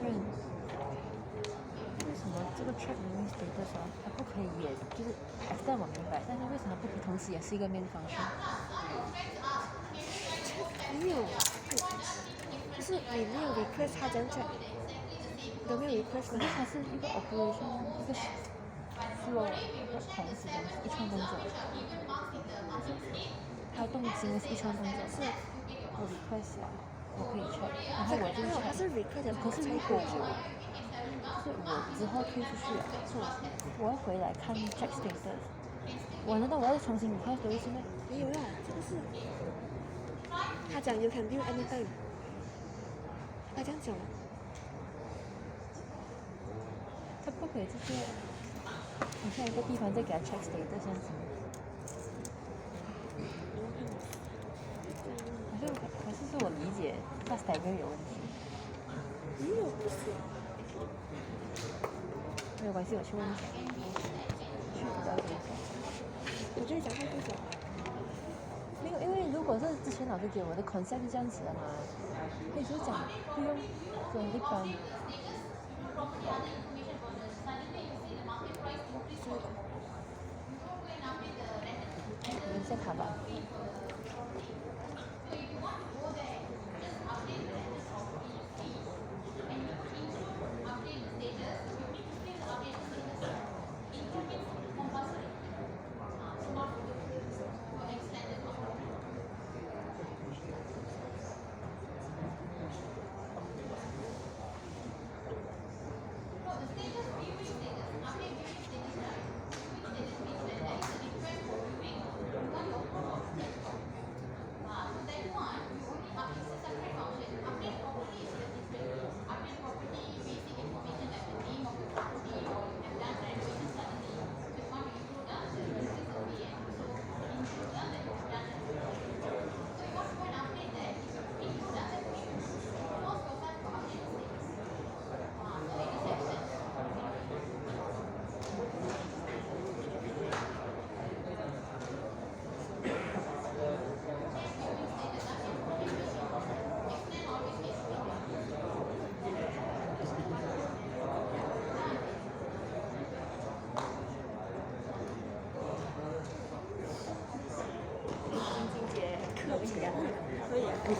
friend， 为什么这个 track living status 啊，它不可以也就是 extend 我明白，但是为什么不可以同时也是一个 main function？ 没有，就是你没有 request 它这样 check，都没有 request 可是它是一个 operation， 一个 flow， 一个同时的一串动作，它动静是一串动作，是我 request 了，我可以 check， 然后我就 check， 它是 request 的，可是如果就是我之后退出去了，我要回来看 check status， 我难道我要重新 request 多一次吗？没有啦，这个是他讲 you can view anytime， 他这样讲，他不可以直接好像一个地方再给他 check status 这样子，还是我理解 fast stagger 有问题？没有，不是。没有关系，我去问一下，去了解一下。我觉得讲太多少。没有，因为如果是之前老师给我的 concept 是这样子的嘛，可以就是讲不用跟一般。等一下卡吧。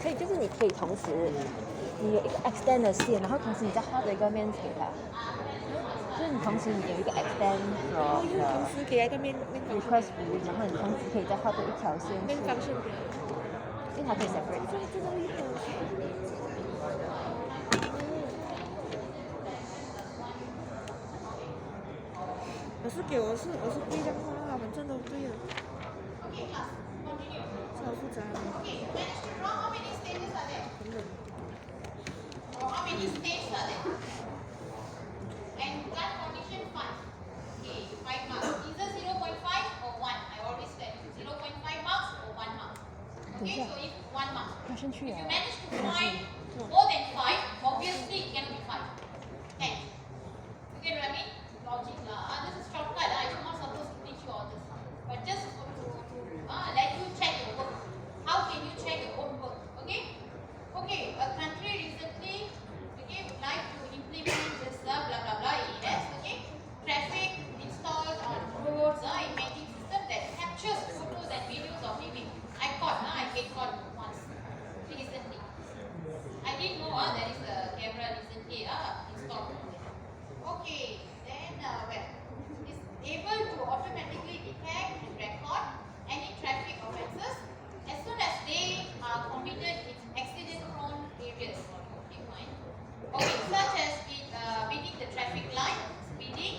可以就是你可以同时，你有一个 extend 的线，然后同时你再画着一个面给它，就是你同时你有一个 extend 哦， from 因为同 the 时给他一个面方 request view，然后你同时可以再画多一条线去，面方顺表，因为它可以 separate。这个厉害。我是不会这样画啊，反正都对了。 Okay, class, continue. 这好复杂啊。 Okay, you managed to draw. How many stages are there? Or how many stages are there? And that condition 5. Okay, 5 marks. Either 0.5 or 1. I always tell you 0.5 marks or 1 mark. Okay, so if 1 mark. 它先去 If 啊 you。manage to find more than 5, obviously it cannot be 5. 10. You get what I mean? Logic lah. This is shortcut. I'm not supposed to teach you all this. But just to let you check your work. How can you check your own work? Okay? Okay, a country recently would like to implement this blah blah blah ES, okay? Traffic installed on roads, imaging system that captures photos and videos of living. I get caught once recently. I didn't know there is a camera recently installed. Okay, then is able to automatically detect and record any traffic offences as soon as they are committed in accident-prone areas. Okay, fine. Okay, such as beating the traffic light, speeding.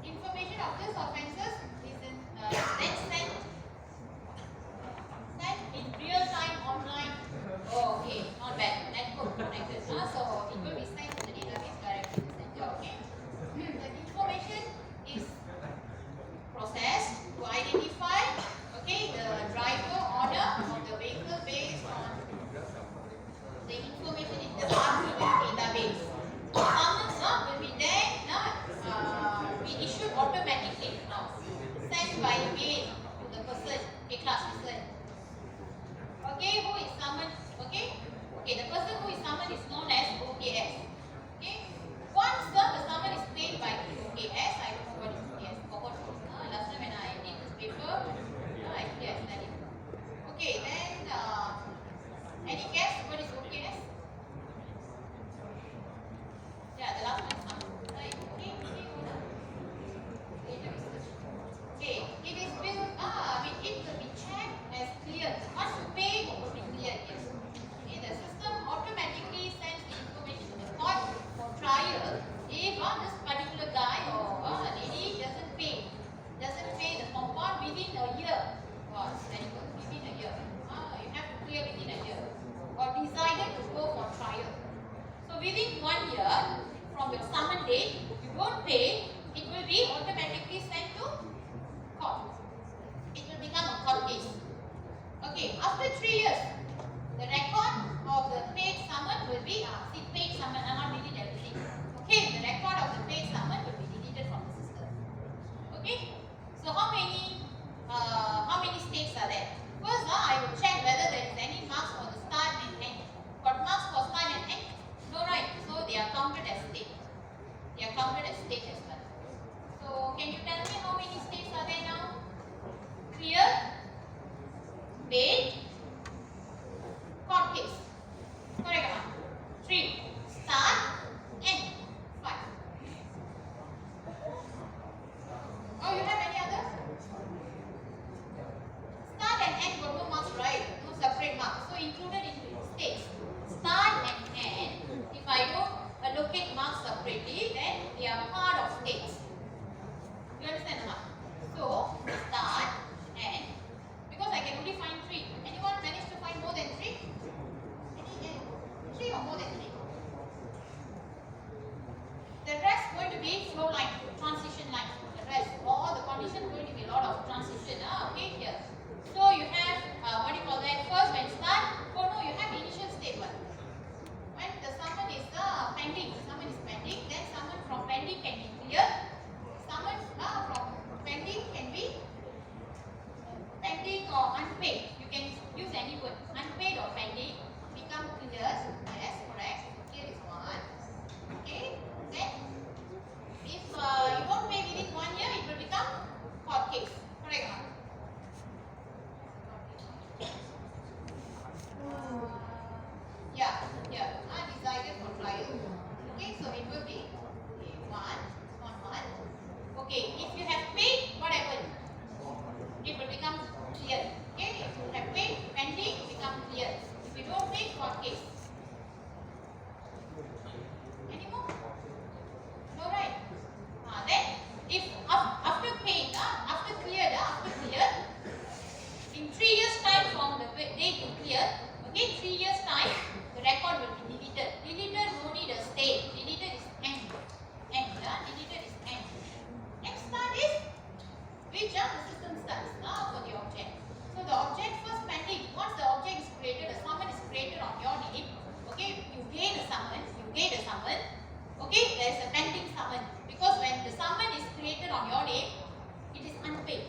Information of these offences is then sent in real time online. Oh, okay, not bad. Network connected. So it will be sent to the database directly to the center. Okay. The information is processed to identify, okay, the driver owner of the vehicle based on the information in the RTB database. Summons will be then be issued automatically now, sent by mail to the person, okay, class person. Okay, who is summoned? Okay, the person who is summoned is known as OKS. Okay, once the summon is paid by OKS, I don't know what is OKS. Forgot. Last time when I did this paper, actually I studied. Okay, then any guess what is OKS? Yeah, the last one is summon. Right? Okay, okay, it is built. It will be checked as clear. Once you pay, it will be clear. Yes. Okay, the system automatically sends the information to the court for trial if this particular guy or lady doesn't pay the compound within a year. Wow, very good. Within a year. You have to clear within a year. Or decided to go for trial. So within 1 year from your summon date, you don't pay, it will be automatically sent to court. It will become a court case. Okay, after 3 years, the record of the paid summon will be paid summon. I'm not deleting everything. Okay, the record of the paid summon will be deleted from the system. Okay, so how many states are there? First, I will check whether there is any marks for the start and end. Got marks for start and end? No, right? So they are counted as state. They are counted as state as well. So can you tell me how many states are there now? Clear, paid, court case. Correct one. 3. Start, end. 5. Oh, you have any other? Start and end got no marks, right? No separate marks. So included in states. Start and end. If I don't allocate marks separately, then they are part of states. You understand or not? So start and because I can only find 3. Any Okay, there is a pending summon because when the summon is created on your name, it is unpaid.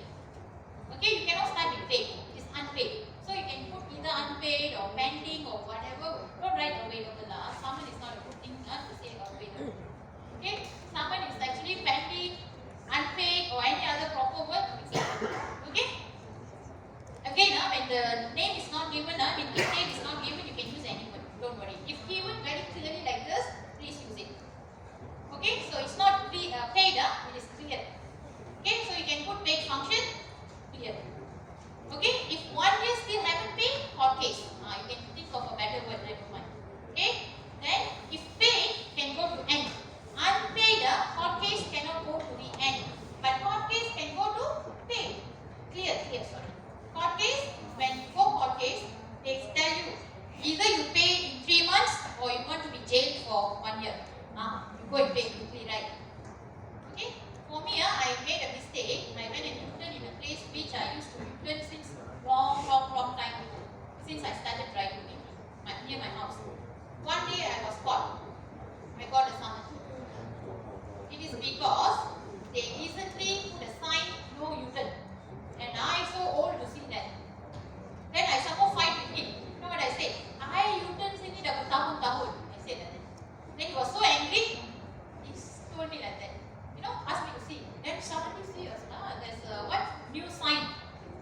Okay, you cannot start with paid. It is unpaid. So you can put either unpaid or pending or whatever. Don't write available. Summon is not a good thing to say available. Okay, summon is actually pending, unpaid or any other proper word. Okay. Again, when the name is not given, when the date is not given, you can use any word. Don't worry. If given very clearly like this, please use it. Okay, so it's not paid, it is clear. Okay, so you can put paid function here. Okay, if 1 year still haven't paid, hot case. You can think of a better word, never mind. Okay, then if paid can go to end. Unpaid, hot case cannot go to the end, but hot case can go to paid. Clear, sorry. Hot case, when you go hot case, they tell you either you pay in 3 months or you want to be jailed for 1 year. You go and pay quickly, right? Okay. For me, I made a mistake. I went and interned in a place which I used to intern since long time ago. Since I started driving near my house. One day I was caught. I got a summons. It is because they recently put a sign, no U-turn. And I so old to see that. Then I somehow fight with him. You know what I said? I U-turn sini dapat tahun-tahun. I said that. Then he was so angry. He told me like that. You know, asked me to see. Then suddenly see us. There's a what? New sign.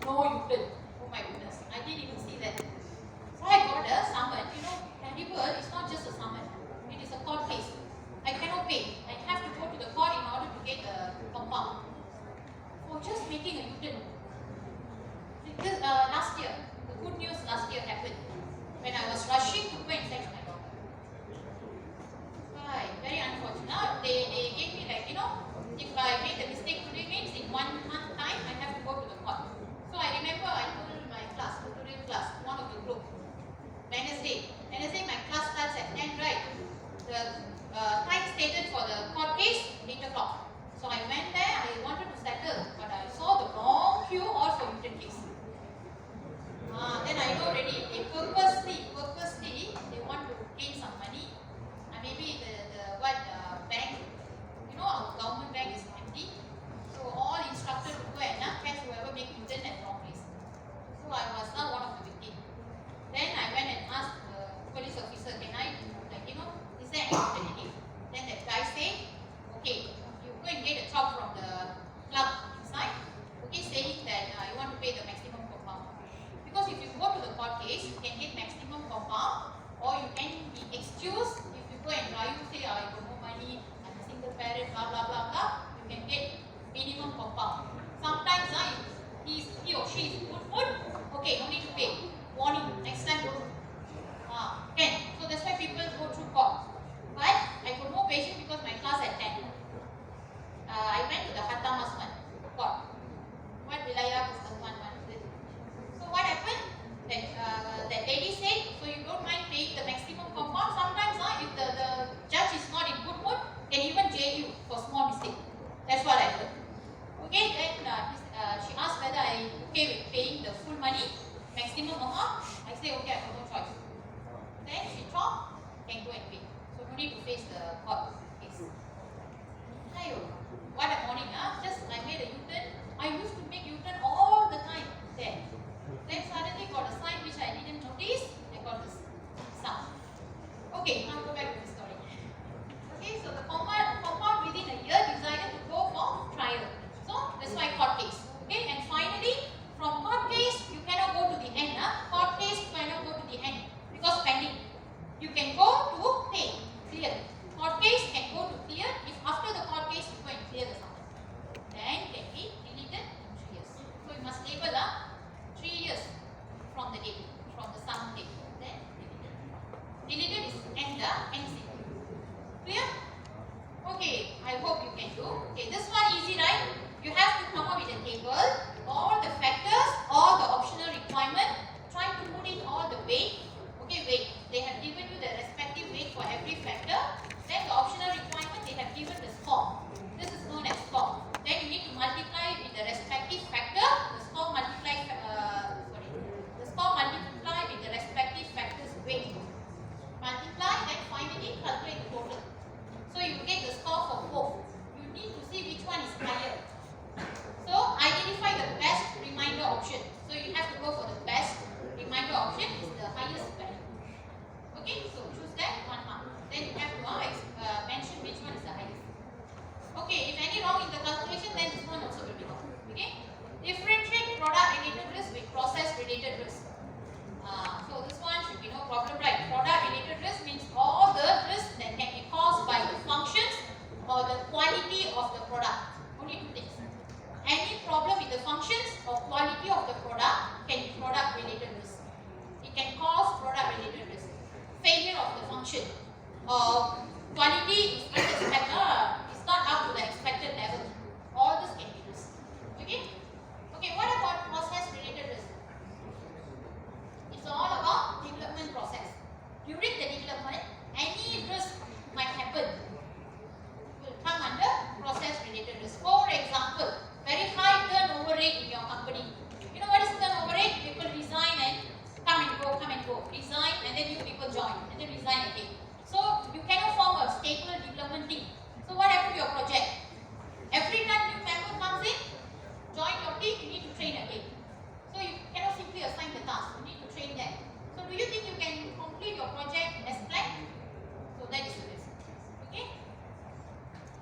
No U-turn. Oh my goodness. I didn't even see that. So I got a summon. You know, terrible. It's not just a summon. It is a court case. I cannot pay. I have to go to the court in order to get the compound. For just making a U-turn. Because last year, the good news last year happened. When I was rushing to go and fetch my daughter. Right, very unfortunate. They gave me like, you know, if I make a mistake today means in 1 month time I have to go to the court. So I remember I told my class, tutorial class, one of the group, Wednesday my class starts at 10, right? The time stated for the court case, 8 o'clock. So I went there, I wanted to settle, but I saw the long queue all for U-turn case. Then I know already, they purposely, they want to quality is it's not up to the expected level. All this can be risk. Okay? Okay, what about process related risk? It's all about development process. During the development, any risk might happen will come under process related risk. For example, very high turnover rate in your company. You know what is turnover rate? People resign and come and go, resign and then new people join and then resign again. So you cannot form a stable development team. So what happened to your project? Every time new member comes in, join your team, you need to train again. So you cannot simply assign the task, you need to train them. So do you think you can complete your project as planned? So that is the risk. Okay?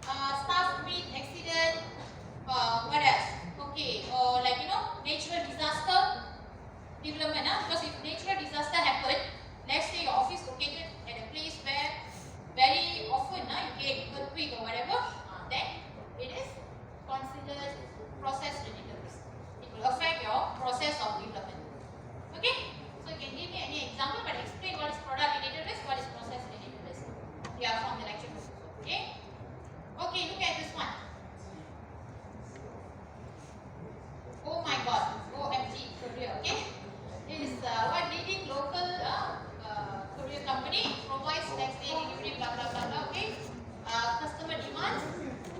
Staff meet accident, what else? Okay, like natural disaster development, because if natural disaster happen, let's say your office located at a place where very often you get earthquake or whatever, then it is considered process related risk. It will affect your process of development. Okay? So you can give me any example, but explain what is product related risk, what is process related risk. You are from the lecture book. Okay? Okay, look at this one. Oh my god, OMG Korea, okay? This is what leading local courier company provides next day delivery, blah blah blah blah, okay? Customer demands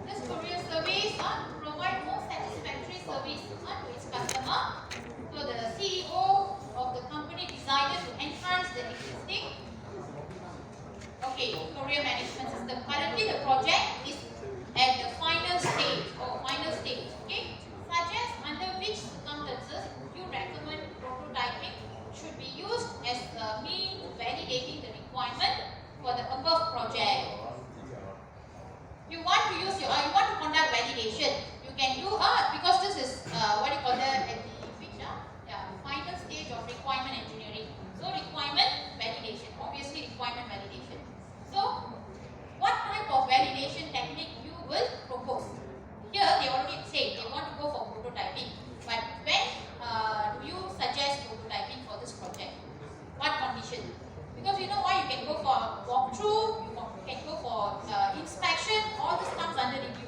this courier service provide more satisfactory service to its customer. So the CEO of the company decided to enhance the existing courier management system. Currently the project is at the final stage, okay? Suggest under which circumstances you recommend prototyping should be used as a mean to validating the requirement for the above project. You want to use you want to conduct validation. You can do because this is what you call that at the final stage of requirement engineering. So requirement validation, obviously requirement validation. So what type of validation technique you will propose? Here they already say they want to go for prototyping, but when do you suggest prototyping for this project? What condition? Because you know why, you can go for walkthrough, you can go for inspection, all this comes under review.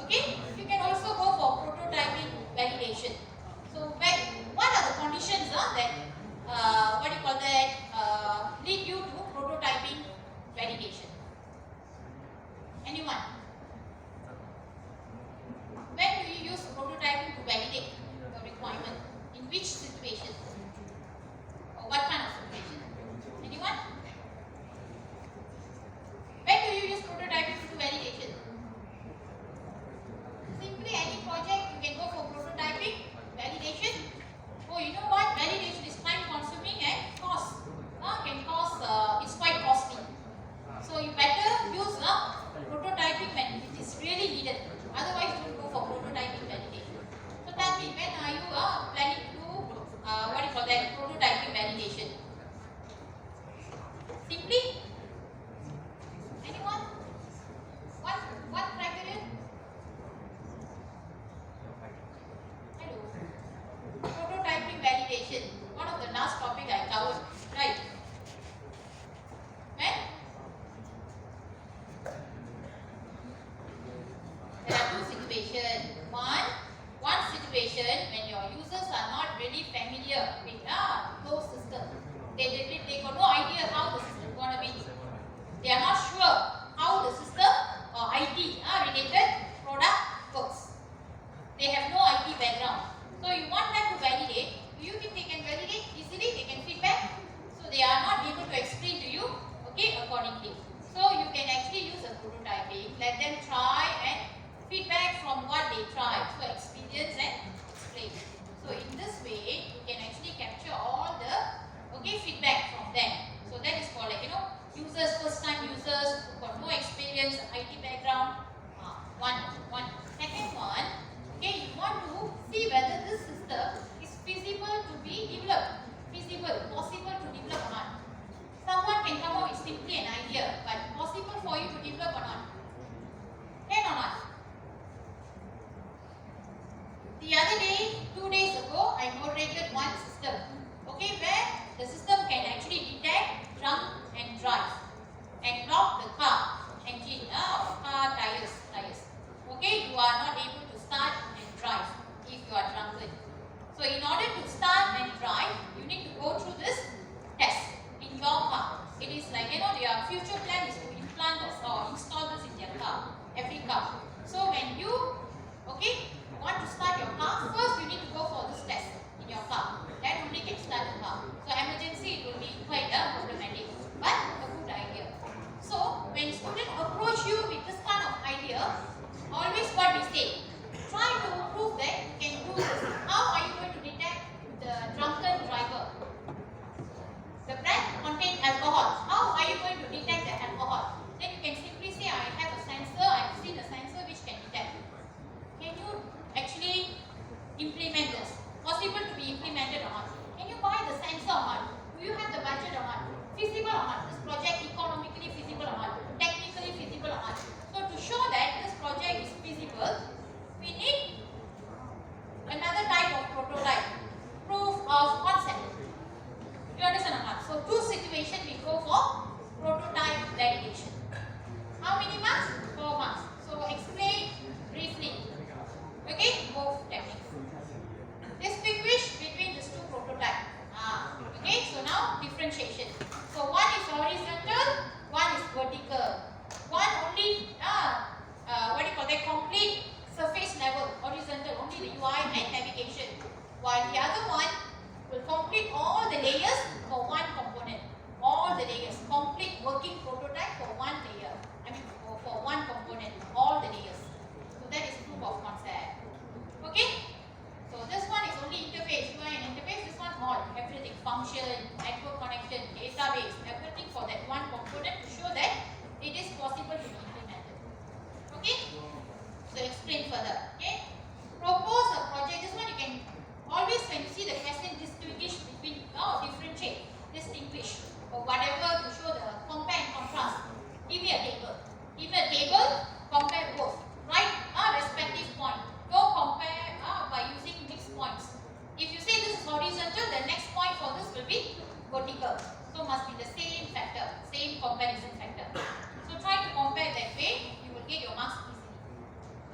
Okay? You can also go for prototyping validation. So what are the conditions that lead you to prototyping validation? Anyone? When do you use prototyping to validate the requirement? In which situation? Or what kind of situation? Anyone? When do you use prototyping to do validation? Simply any project you can go for prototyping, validation. Oh, you know what? Validation is time consuming and it's quite costly. So you better use prototyping when it is really needed. Otherwise, don't go for prototyping validation. So tell me, when are you planning to do prototyping validation? Simply? Anyone? What criteria? Hello. Prototyping validation. One of the last topic I covered, right? When? There are two situations. One situation when your users are not really familiar with those systems. They got no idea how the system is going to be. They are not sure how the system or IT related product works. They have no IT background. So you want them to validate. Do you think they can validate easily? They can feedback? So they are not able to explain to you, okay, accordingly. So you can actually use a prototyping, let them try and feedback from what they try. So experience and explain. So in this way, you can actually capture all the feedback from them. So that is called users, first time users who got no experience, IT background. One. Second one, you want to see whether this system is feasible to be developed, possible to develop or not. Someone can come up with simply an idea, but possible for you to develop or not? Can or not? The other day, 2 days ago, I moderated one system, where the system can actually detect drunk and like, their future plan is to implant this or install this in their car, every car. So when you, want to start your car, first you need to go for this test in your car. Then only can start the car. So emergency, it will be quite problematic, but a good idea. So when students approach you with this kind of idea, always what we say, try to prove that you can do this. How are you going to detect the drunken driver? The breath contains alcohol. How are you going to detect the alcohol? Then you can simply say, I have a sensor, I have seen a sensor which can detect. Can you actually implement this? Possible to be implemented or not? Can you buy the sensor or not? Do you have the budget or not? Feasible or not? This project economically feasible or not? Technically feasible or not? So to show that this project is feasible, we need another type of prototype, proof of concept. You understand or not? So two situations we go for prototype validation. How many marks? 4 marks. So explain briefly. Both techniques. Distinguish between these two prototypes. So now differentiation. So one is horizontal, one is vertical. One only complete surface level, horizontal, only the UI and navigation. While the other one will complete all the layers for one component. All the layers, complete working prototype for one layer. For one component, all the layers. So that is proof of concept. So this one is only interface, UI and interface. This one all, everything, function, network connection, database, everything for that one component to show that it is possible to be implemented. So explain further. Propose a project. This one you can always, when you see the question, distinguish between, distinguish or whatever to show the compare and contrast. Give me a table. Give me a table, compare both. Write a respective point. Don't compare by using mixed points. If you say this is horizontal, the next point for this will be vertical. So must be the same factor, same comparison factor. So try to compare that way, you will get your marks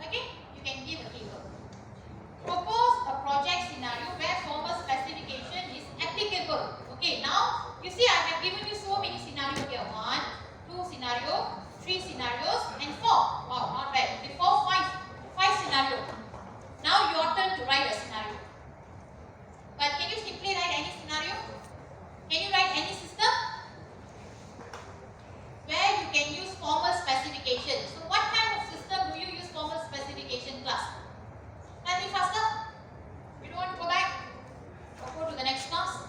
easily. You can give a table. Propose a project scenario where formal specification is applicable. Now you see I have given you so many scenarios here. 1, 2 scenarios, 3 scenarios, and 4. Wow, not bad. 4, 5 scenarios. Now your turn to write a scenario. But can you simply write any scenario? Can you write any system? Where you can use formal specification. So what kind of system do you use formal specification class? Tell me faster. You don't want to go back? Or go to the next class?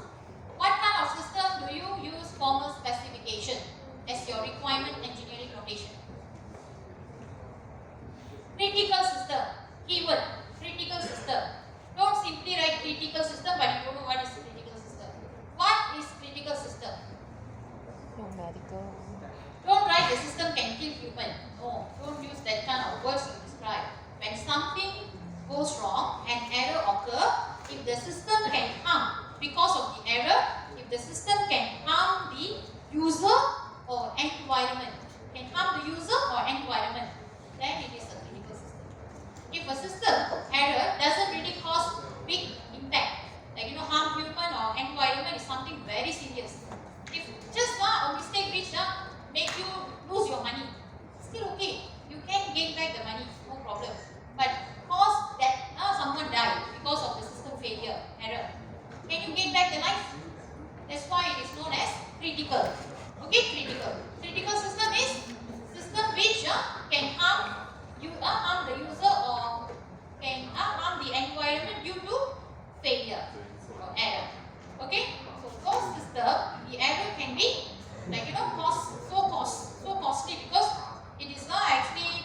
What kind of system do you use formal specification as your requirement engineering notation? Critical system. Keyword. Critical system. Don't simply write critical system but you don't know what is critical system. What is critical system? Medical. Don't write the system can kill human. No, don't use that kind of words to describe. When something goes wrong, an error occurs, if the system can harm because of the error, if the system can harm the user or environment, then it is a critical system. If a system error doesn't really cause big impact, like harm human or environment is something very serious. If just a mistake which make you lose your money, still okay. You can gain back the money, no problem. But cause that someone died because of the system failure, error. Can you gain back the life? That's why it is known as critical. Critical. Critical system is system which can harm the user or can harm the environment due to failure or error. So those system, the error can be so costly because it is not actually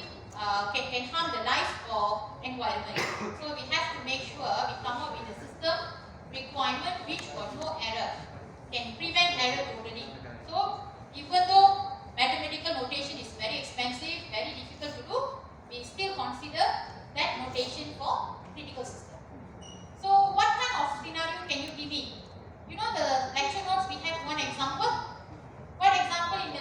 can harm the life or environment. So we have to make sure we come up with a system requirement which got no error, can prevent error totally. So even though mathematical notation is very expensive, very difficult to do, we still consider that notation for critical system. So what kind of scenario can you give me? The lecture notes we have one example. What example in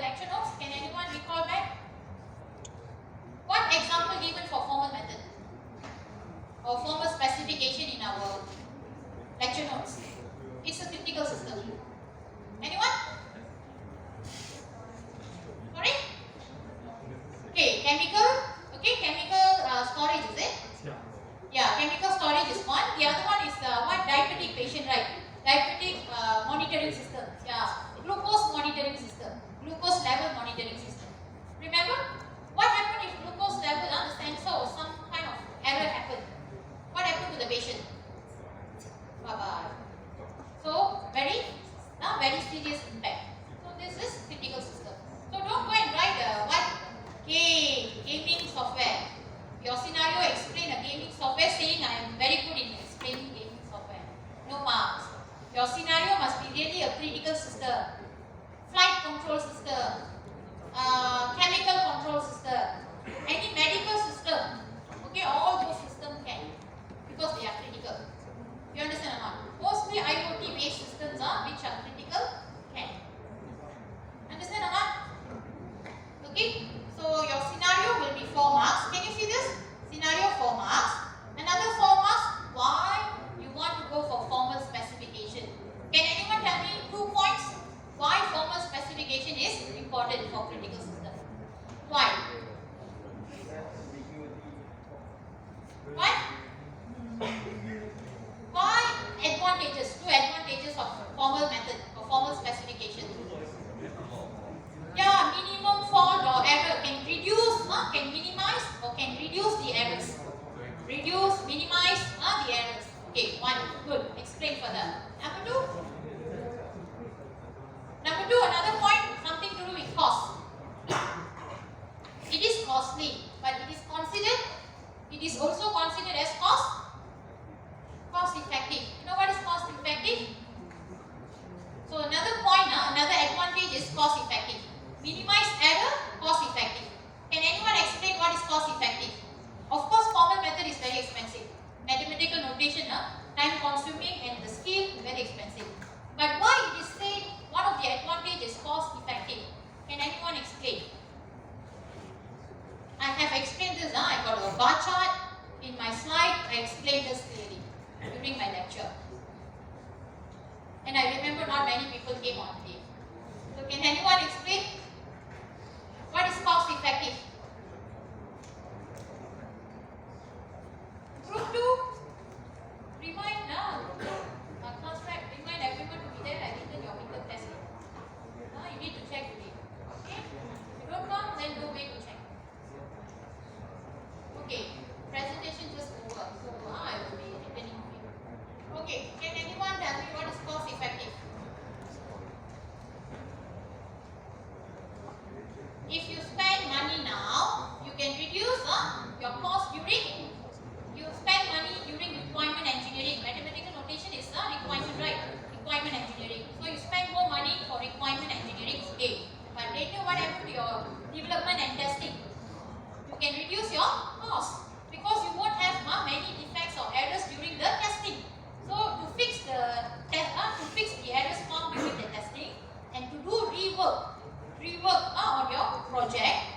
control system, chemical control system, any medical system. Okay, all those systems can, because they are critical. You understand or not? Mostly IoT based systems are which are critical can. Understand or not? Okay, so your scenario will be 4 marks. Can you see this? Scenario 4 marks. Another 4 marks. Why you want to go for formal specification? Can anyone tell me 2 points? Why formal specification is important for critical system? Why? Why? Why advantages? 2 advantages of formal method or formal specification. Yeah, minimum fault or error can reduce, can minimize or can reduce the errors. Reduce, minimize the errors. Okay, 1, good. Explain further. Number 2. Number 2, another point, something to do with cost. It is costly, but it is also considered as cost effective. You know what is cost effective? So another point, another advantage is cost effective. Minimize error, cost effective. Can anyone explain what is cost effective? Of course, formal method is very expensive. Mathematical notation, time consuming, and the skill very expensive. But why it is said one of the advantages is cost effective? Can anyone explain? I have explained this. I got a bar chart in my slide. I explained this clearly during my lecture. And I remember not many people came on today. So can anyone explain what is cost effective? Group 2, remind class rep, remind everyone to be there. I written your winter test. You need to check today. Okay? If you don't come, then no way to check. Okay, presentation just over. So I will be returning to you. Okay, can anyone tell me what is cost effective? If you spend money now, you can reduce your cost during. You spend money during requirement engineering. Mathematical notation is requirement, right? Requirement engineering. So you spend more money for requirement engineering today. But later, what happens to your development and testing? You can reduce your cost because you won't have many defects or errors during the testing. So to fix the errors found during the testing and to do rework on your project,